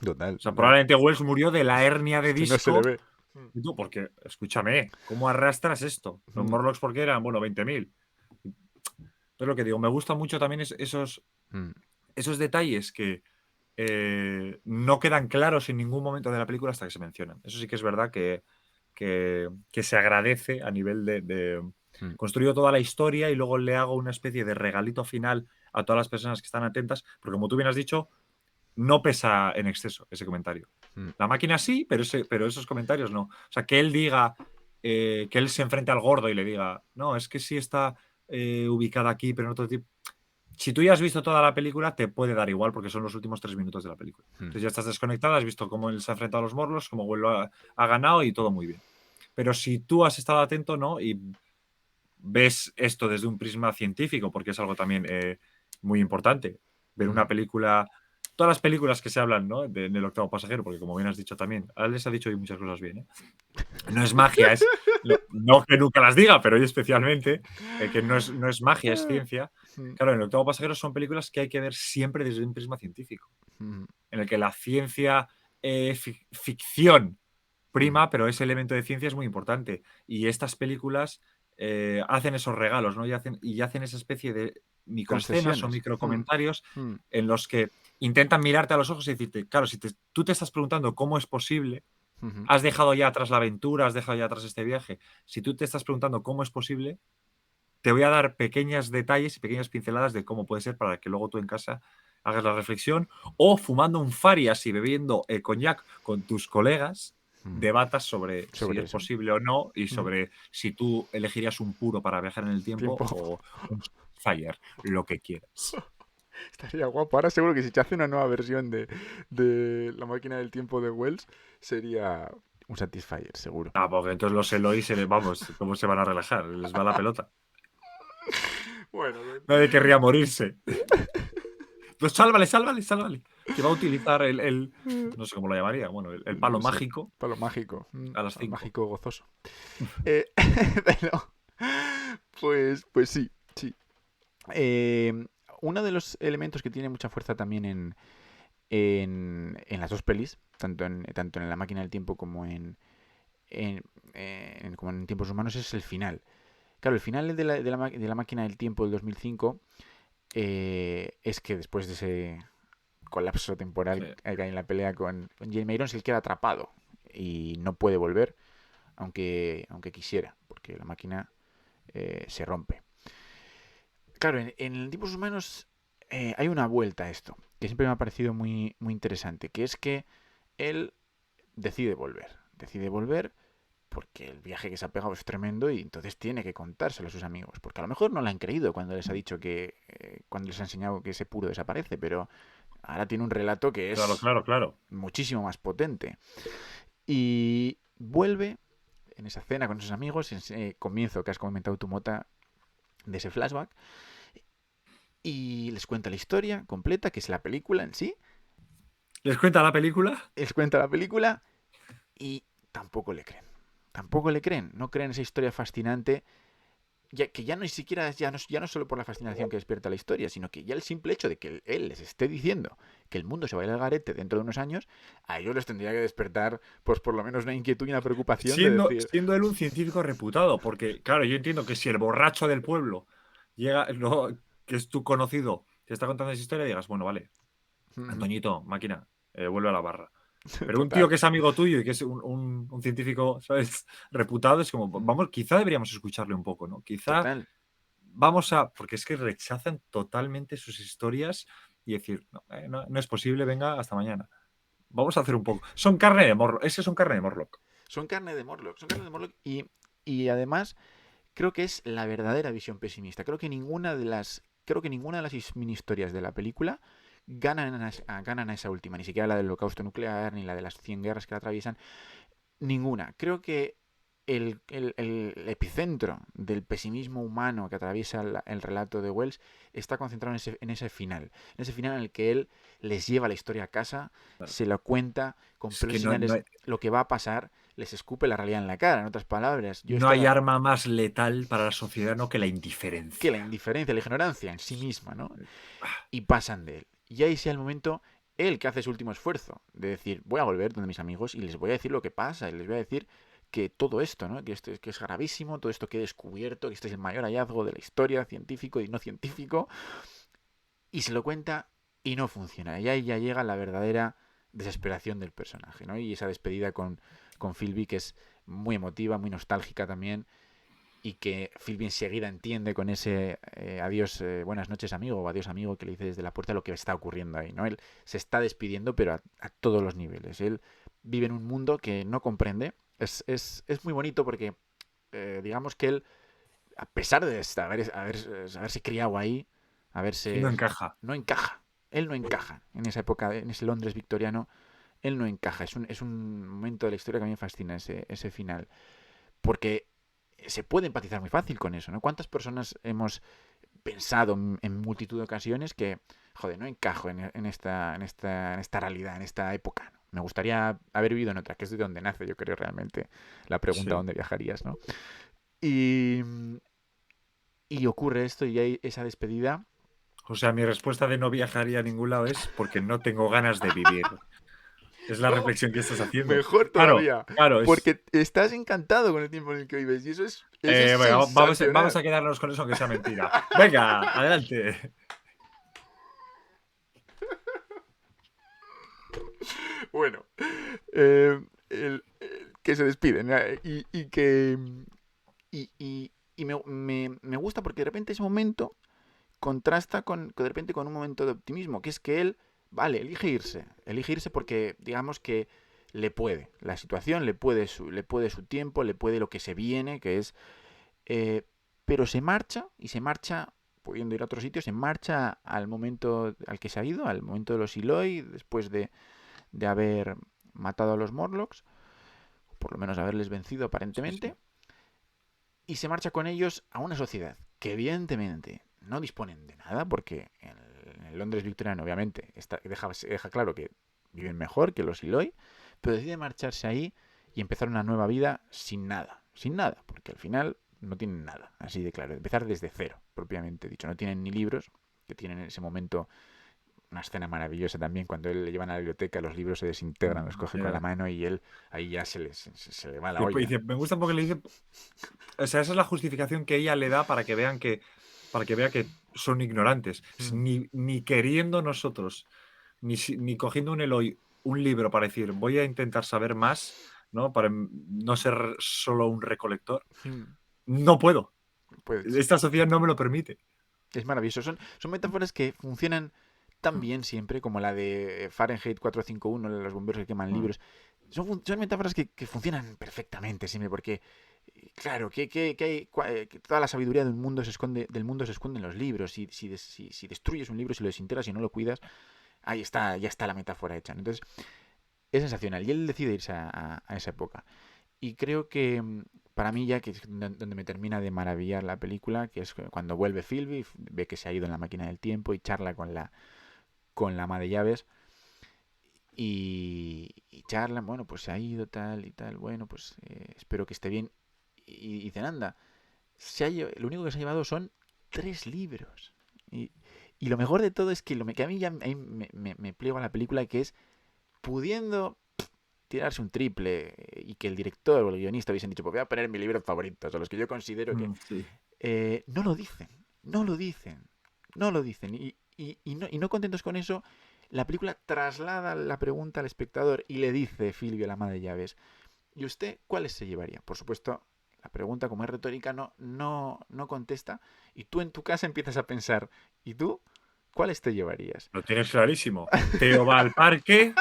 Total, O sea, total. probablemente Wells murió de la hernia de Es que no se le disco. ve. Y tú, porque, escúchame, ¿cómo arrastras esto? Los Mm, Morlocks, porque eran, bueno, 20.000. Pero lo que digo, me gusta mucho también mm, esos detalles que no quedan claros en ningún momento de la película hasta que se mencionan. Eso sí que es verdad que se agradece a nivel de mm. construyo toda la historia y luego le hago una especie de regalito final a todas las personas que están atentas, porque como tú bien has dicho, no pesa en exceso ese comentario. Mm. La máquina sí, pero esos comentarios no. O sea, que él diga, que él se enfrente al gordo y le diga, no, es que sí está ubicada aquí, pero en otro tipo. Si tú ya has visto toda la película, te puede dar igual porque son los últimos 3 minutos de la película. Mm. Entonces ya estás desconectada, has visto cómo él se ha enfrentado a los Morlos, cómo Will ha ganado y todo muy bien. Pero si tú has estado atento, ¿no? Y ves esto desde un prisma científico, porque es algo también muy importante. Ver una Mm. película, todas las películas que se hablan, ¿no? En el octavo pasajero, porque como bien has dicho también, Alex ha dicho hoy muchas cosas bien, ¿eh? No es magia, es. No que nunca las diga, pero hoy especialmente, que no es magia, es ciencia. Mm. Claro, en el octavo pasajero son películas que hay que ver siempre desde un prisma científico, Mm. en el que la ciencia, ficción Mm. prima, pero ese elemento de ciencia es muy importante. Y estas películas hacen esos regalos, ¿no? Y hacen esa especie de microescenas o Concesiones. Mm. microcomentarios Mm. en los que intentan mirarte a los ojos y decirte, claro, si tú te estás preguntando cómo es posible, Ujú. has dejado ya atrás la aventura, has dejado ya atrás este viaje. Si tú te estás preguntando cómo es posible, te voy a dar pequeños detalles y pequeñas pinceladas de cómo puede ser para que luego tú en casa hagas la reflexión o fumando un farias y bebiendo coñac con tus colegas, Mm. debatas sobre si Sobre es eso. posible o no y Mm. sobre si tú elegirías un puro para viajar en el tiempo Tiempo. o un fire, lo que quieras. Estaría guapo. Ahora seguro que si se hace una nueva versión de La máquina del tiempo de Wells, sería un Satisfyer, seguro. Ah, porque entonces los Eloy vamos, ¿cómo se van a relajar? Les va la pelota. Bueno, Nadie querría morirse. Pues sálvale, sálvale, sálvale. Que va a utilizar no sé cómo lo llamaría, bueno, el no palo lo sé. mágico Palo mágico. a las Palo 5. mágico gozoso. Eh, pero, pues sí, sí. Eh, Uno de los elementos que tiene mucha fuerza también en las dos pelis, tanto en La máquina del tiempo en, como en Tiempos Humanos, es el final. Claro, el final de la máquina del tiempo del 2005 es que después de ese colapso temporal Sí. que hay en la pelea con Jamie Irons, él queda atrapado y no puede volver, aunque quisiera, porque la máquina se rompe. Claro, en Tipos Humanos hay una vuelta a esto, que siempre me ha parecido muy, muy interesante, que es que él decide volver. Decide volver porque el viaje que se ha pegado es tremendo y entonces tiene que contárselo a sus amigos. Porque a lo mejor no lo han creído cuando les ha dicho cuando les ha enseñado que ese puro desaparece, pero ahora tiene un relato que Claro, es claro, claro. muchísimo más potente. Y vuelve en esa cena con sus amigos, en ese comienzo que has comentado tu Mota de ese flashback, y les cuenta la historia completa, que es la película en sí. ¿Les cuenta la película? Les cuenta la película y tampoco le creen. Tampoco le creen. No creen esa historia fascinante. Que ya no ni siquiera ya no solo por la fascinación que despierta la historia, sino que ya el simple hecho de que él les esté diciendo que el mundo se va a ir al garete dentro de unos años, a ellos les tendría que despertar, pues por lo menos una inquietud y una preocupación de Siendo, decir, siendo él un científico reputado, porque, claro, yo entiendo que si el borracho del pueblo llega, que es tu conocido, te está contando esa historia, digas, bueno, vale, Antoñito, máquina, vuelve a la barra. Pero un tío total. que es amigo tuyo y que es un científico, ¿sabes? Reputado, es como, vamos, quizá deberíamos escucharle un poco, ¿no? Quizá Total. vamos a. Porque es que rechazan totalmente sus historias y decir, no, no es posible, venga, hasta mañana. Vamos a hacer un poco. Son carne de Morlock. Ese son carne de Morlock. Son carne de Morlock. Son carne de Morlock y además creo que es la verdadera visión pesimista. Creo que ninguna de las mini historias de la película ganan a esa última. Ni siquiera la del holocausto nuclear, ni la de las 100 guerras que la atraviesan. Ninguna. Creo que el epicentro del pesimismo humano que atraviesa el relato de Wells está concentrado en ese final. En ese final en el que él les lleva la historia a casa, Claro. se lo cuenta con Es pelos que y no, señales lo que va a pasar, les escupe la realidad en la cara. En otras palabras, yo No hay estaba... arma más letal para la sociedad, ¿no?, que la Que la indiferencia. indiferencia, la ignorancia en sí misma, ¿no? Y pasan de él. Y ahí sea el momento, él que hace su último esfuerzo, de decir, voy a volver donde mis amigos y les voy a decir lo que pasa, y les voy a decir que todo esto, ¿no? Que es gravísimo, todo esto que he descubierto, que este es el mayor hallazgo de la historia, científico y no científico, y se lo cuenta y no funciona. Y ahí ya llega la verdadera desesperación del personaje, ¿no? Y esa despedida con Philby, que es muy emotiva, muy nostálgica también, y que Philby enseguida entiende con ese adiós, buenas noches amigo, o adiós amigo, que le dice desde la puerta lo que está ocurriendo ahí, ¿no? Él se está despidiendo, pero a todos los niveles. Él vive en un mundo que no comprende. Es muy bonito porque, digamos que él, a pesar de haberse criado ahí, No haberse... encaja. no encaja. Él no encaja en esa época, en ese Londres victoriano. Él no encaja. Es un momento de la historia que a mí me fascina, ese final. Porque se puede empatizar muy fácil con eso, ¿no? ¿Cuántas personas hemos pensado en multitud de ocasiones que, joder, no encajo en esta realidad, en esta época? ¿No? Me gustaría haber vivido en otra, que es de donde nace, yo creo, realmente la pregunta, Sí. ¿dónde viajarías, no? Y, y ocurre esto y hay esa despedida. O sea, mi respuesta de no viajaría a ningún lado es porque no tengo ganas de vivir. Es la No, reflexión que estás haciendo. mejor Claro, todavía, claro, es. porque estás encantado con el tiempo en el que vives y eso es Venga, vamos sensacional. a quedarnos con eso, aunque sea mentira. Venga, adelante. Bueno, que se despiden, y que me gusta porque de repente ese momento contrasta de repente con un momento de optimismo, que es que él, vale, elige irse porque digamos que le puede, la situación le puede su tiempo, le puede lo que se viene, que es, eh, pero se marcha y se marcha pudiendo ir a otro sitio, se marcha al momento al que se ha ido, al momento de los Eloi, después de haber matado a los Morlocks, por lo menos haberles vencido Sí, aparentemente, sí. y se marcha con ellos a una sociedad que evidentemente no disponen de nada, porque en el Londres victoriano obviamente deja claro que viven mejor que los Eloi, pero decide marcharse ahí y empezar una nueva vida sin nada, porque al final no tienen nada, así de claro, empezar desde cero, propiamente dicho, no tienen ni libros, que tienen en ese momento una escena maravillosa también, cuando él le llevan a la biblioteca, los libros se desintegran, los coge con la Ya. mano y él ahí ya se le va la Y olla. dice, me gusta porque le dice. O sea, esa es la justificación que ella le da para que vean que. Para que vea que son ignorantes. Mm. Ni queriendo nosotros, ni cogiendo un Eloy, un libro para decir, voy a intentar saber más, ¿no? Para no ser solo un recolector. Mm. No puedo. Pues Esta sociedad no me lo permite. es maravilloso. Son metáforas que funcionan tan bien siempre, como la de Fahrenheit 451, los bomberos que queman libros. Son metáforas que funcionan perfectamente siempre, porque, claro, que toda la sabiduría del mundo se esconde en los libros. Si destruyes un libro, si lo desintegras y no lo cuidas, ahí está, ya está la metáfora hecha. Entonces, es sensacional. Y él decide irse a esa época. Y creo que, para mí ya que es donde me termina de maravillar la película, que es cuando vuelve Philby, ve que se ha ido en la máquina del tiempo y charla con la ama de llaves. Y charlan, bueno, pues se ha ido tal y tal, bueno, pues espero que esté bien. Y dicen, anda, lo único que se ha llevado son 3 libros. Y lo mejor de todo es que que a mí ya me pliego a la película, que es pudiendo tirarse un triple, y que el director o el guionista hubiesen dicho, pues voy a poner mis libros favoritos, o los que yo considero que... Sí. No lo dicen, no lo dicen, no lo dicen. Y no contentos con eso, la película traslada la pregunta al espectador y le dice Philby a la ama de llaves, ¿y usted cuáles se llevaría? Por supuesto, la pregunta, como es retórica, no contesta, y tú en tu casa empiezas a pensar, ¿y tú cuáles te llevarías? Lo tienes clarísimo. Teo va al parque,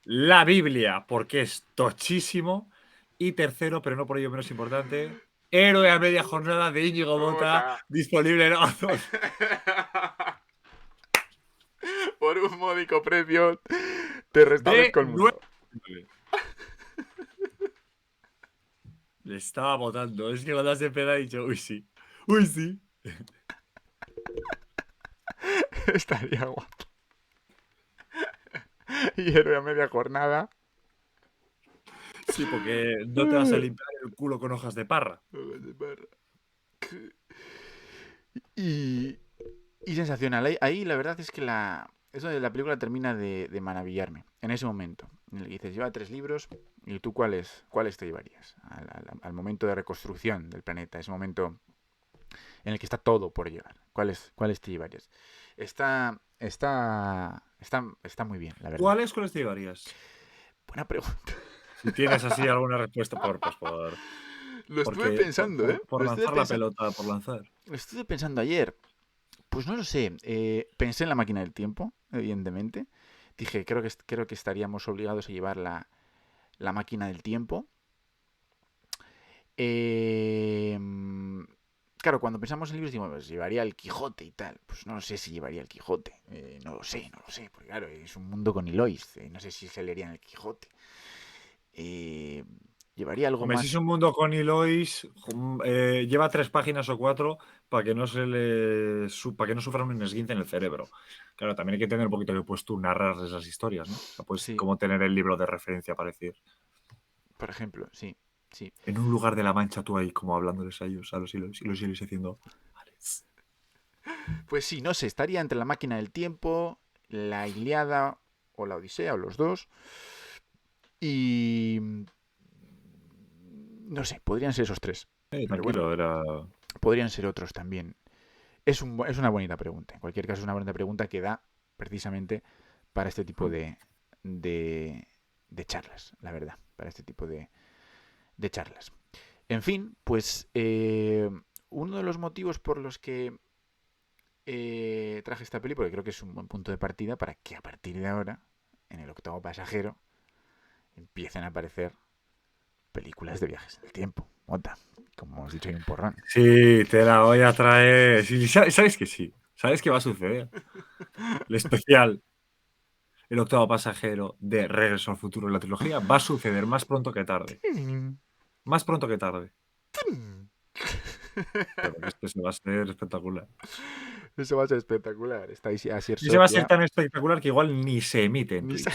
la Biblia, porque es tochísimo. Y tercero, pero no por ello menos importante, Héroe a media jornada de Íñigo Mota, Puta. disponible en Amazon. Por un módico precio te De restablezco el 9. mundo. Le estaba votando. Es que cuando has empezado he dicho, uy, sí. Uy, sí. Estaría guapo. Y héroe a media jornada. Sí, porque no te vas a limpiar el culo con hojas de parra. Y, y sensacional. Ahí la verdad es que eso de la película termina de maravillarme. En ese momento. En el que dices, lleva 3 libros. ¿Y tú cuáles te llevarías? Al momento de reconstrucción del planeta. Ese momento en el que está todo por llegar. ¿Cuáles te llevarías? Está muy bien, la verdad. ¿Cuáles te llevarías? Buena pregunta. Si tienes así alguna respuesta Lo estuve pensando, ¿eh? por lanzar la pelota, por lanzar. Lo estuve pensando ayer. Pues no lo sé. Pensé en la máquina del tiempo, evidentemente. Dije, creo que estaríamos obligados a llevar la máquina del tiempo. Claro, cuando pensamos en libros, digo, pues llevaría el Quijote y tal. Pues no sé si llevaría el Quijote. No lo sé. Porque claro, es un mundo con Eloís. No sé si se leería en el Quijote. Llevaría algo Hombre, más. si es un mundo con Eloís, lleva 3 páginas o 4 para que no para que no sufran un esguince en el cerebro. Claro, también hay que tener un poquito de pues tú narrar esas historias, ¿no? O sea, pues Sí, como tener el libro de referencia para decir. por ejemplo, sí. En un lugar de la Mancha tú ahí como hablándoles a ellos, a los Eloís diciendo... Vale. Pues sí, no sé, estaría entre la máquina del tiempo, la Ilíada o la Odisea, o los dos. Y... No sé, podrían ser esos 3. Pero bueno, Tranquilo, era... podrían ser otros también. Es una bonita pregunta. En cualquier caso, es una bonita pregunta que da precisamente para este tipo de charlas, la verdad. Para este tipo de charlas. En fin, pues uno de los motivos por los que traje esta peli, porque creo que es un buen punto de partida para que a partir de ahora, en el 8º pasajero, empiecen a aparecer películas de viajes en el tiempo. Mota, como hemos dicho, hay un porrón. Sí, te la voy a traer. Sí, sabes que sí. Sabes que va a suceder. El especial, el 8º pasajero de Regreso al Futuro en la trilogía, va a suceder más pronto que tarde. Más pronto que tarde. Pero que se va a ser espectacular. Eso va a ser espectacular. Estáis a ser Y se va a ser tan espectacular que igual ni se emite en Twitch.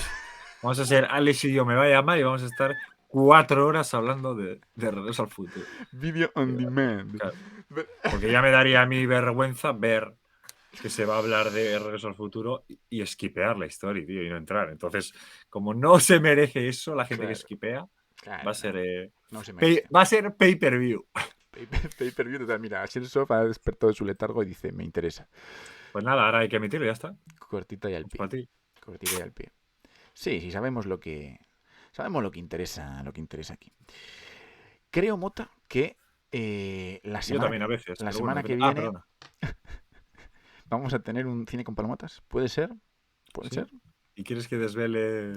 Vamos a ser Alex y yo me va a llamar y vamos a estar 4 horas hablando de Regreso al Futuro. Video on demand. Claro. Porque ya me daría a mí vergüenza ver que se va a hablar de Regreso al Futuro y esquipear la historia, tío, y no entrar. Entonces, como no se merece eso, la gente que esquipea, va a ser no se merece. va a ser pay-per-view. Pay-per-view total. Mira, Shersoff ha despertado de su letargo y dice, me interesa. Pues nada, ahora hay que emitirlo, ya está. Cortita y al pie. Para ti. Cortita y al pie. Sí, sabemos lo que interesa aquí. Creo, Mota, que la semana, Yo también a veces. la pero semana bueno, que viene perdona. vamos a tener un cine con palomotas. ¿Puede ser? ¿Puede ¿Sí? ser? ¿Y quieres que desvele?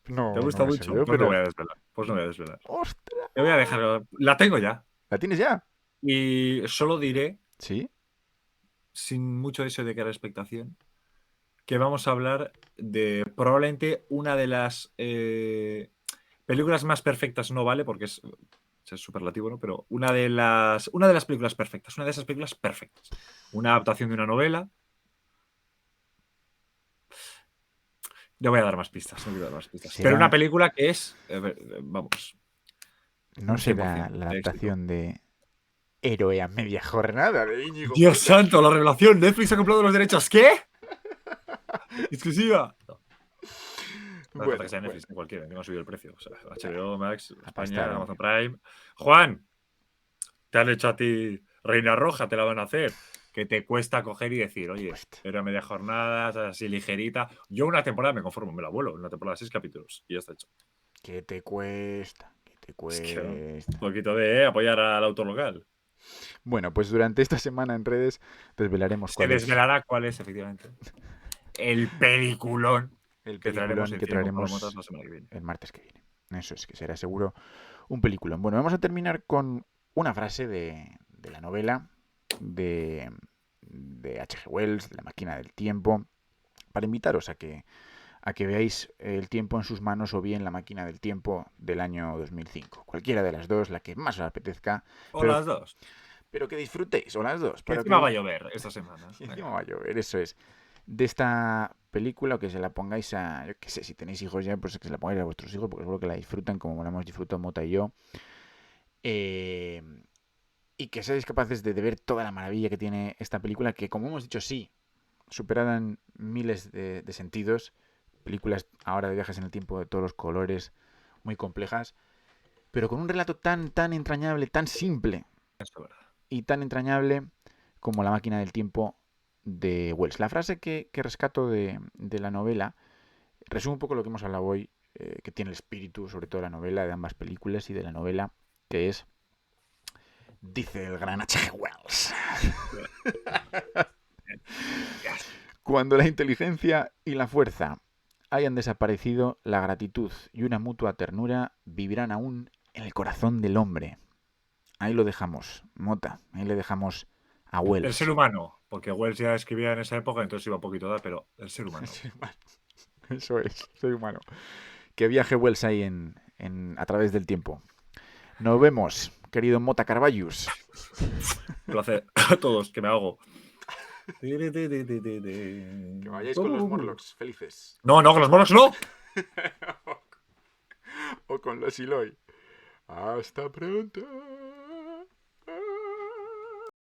No, ¿Te gusta no lo sé mucho? yo, Pues pero... no voy a desvelar. Pues no voy a desvelar. ¡Ostras! Te voy a dejar. La tengo ya. ¿La tienes ya? Y solo diré, ¿Sí? sin mucho deseo de crear expectación, que vamos a hablar de probablemente una de las películas más perfectas, no vale, porque es superlativo, ¿no? Pero una de las películas perfectas, una de esas películas perfectas. Una adaptación de una novela. No voy a dar más pistas, no voy a dar más pistas. Pero una película que es, vamos, no será 100% la de éxito. adaptación de Héroe a media jornada de Íñigo. Dios santo, la revelación, Netflix ha comprado los derechos. ¿Qué? Exclusiva. No. Bueno, que sea Netflix, cualquiera, que no ha subido el precio. O sea, HBO Max, España, Amazon Prime. Juan, te han hecho a ti Reina Roja, te la van a hacer. Que te cuesta coger y decir, oye, pero a media jornada, así ligerita. Yo una temporada me conformo, me la vuelo. Una temporada de 6 capítulos y ya está hecho. ¿Qué te cuesta? Es que, un poquito de apoyar al autor local. Bueno, pues durante esta semana en redes desvelaremos Se desvelará cuál es, efectivamente, el peliculón que traeremos en Cine con Palomotas la semana que viene. El martes que viene. Eso es, que será seguro un peliculón. Bueno, vamos a terminar con una frase de la novela de H.G. Wells, de La máquina del tiempo, para invitaros a que veáis El tiempo en sus manos o bien La máquina del tiempo del año 2005. Cualquiera de las dos, la que más os apetezca. O las dos. Pero que disfrutéis, o las dos. Que encima va a llover esta semana. Encima va a llover, eso es. de esta película, o que se la pongáis a, yo qué sé, si tenéis hijos ya, pues que se la pongáis a vuestros hijos, porque seguro que la disfrutan como la hemos disfrutado Mota y yo. Eh, y que seáis capaces de ver toda la maravilla que tiene esta película, que como hemos dicho, sí, superada en miles de sentidos. Películas ahora de viajes en el tiempo de todos los colores, muy complejas, pero con un relato tan entrañable, tan simple Eso es verdad. y tan entrañable como La máquina del tiempo de Wells. La frase que rescato de la novela resume un poco lo que hemos hablado hoy, que tiene el espíritu, sobre todo de la novela, de ambas películas y de la novela, que es, dice el gran H.G. Wells, Yes. cuando la inteligencia y la fuerza hayan desaparecido, la gratitud y una mutua ternura vivirán aún en el corazón del hombre. Ahí lo dejamos, Mota, ahí le dejamos a El ser Wells. humano, porque Wells ya escribía en esa época, entonces iba un poquito dar, pero el ser humano. Eso es, soy humano. Que viaje Wells ahí a través del tiempo. Nos vemos, querido Mota Carballus. Un placer a todos, que me hago. Que vayáis con los Morlocks felices. No, no, con los monos no. O con los Eloy. Hasta pronto.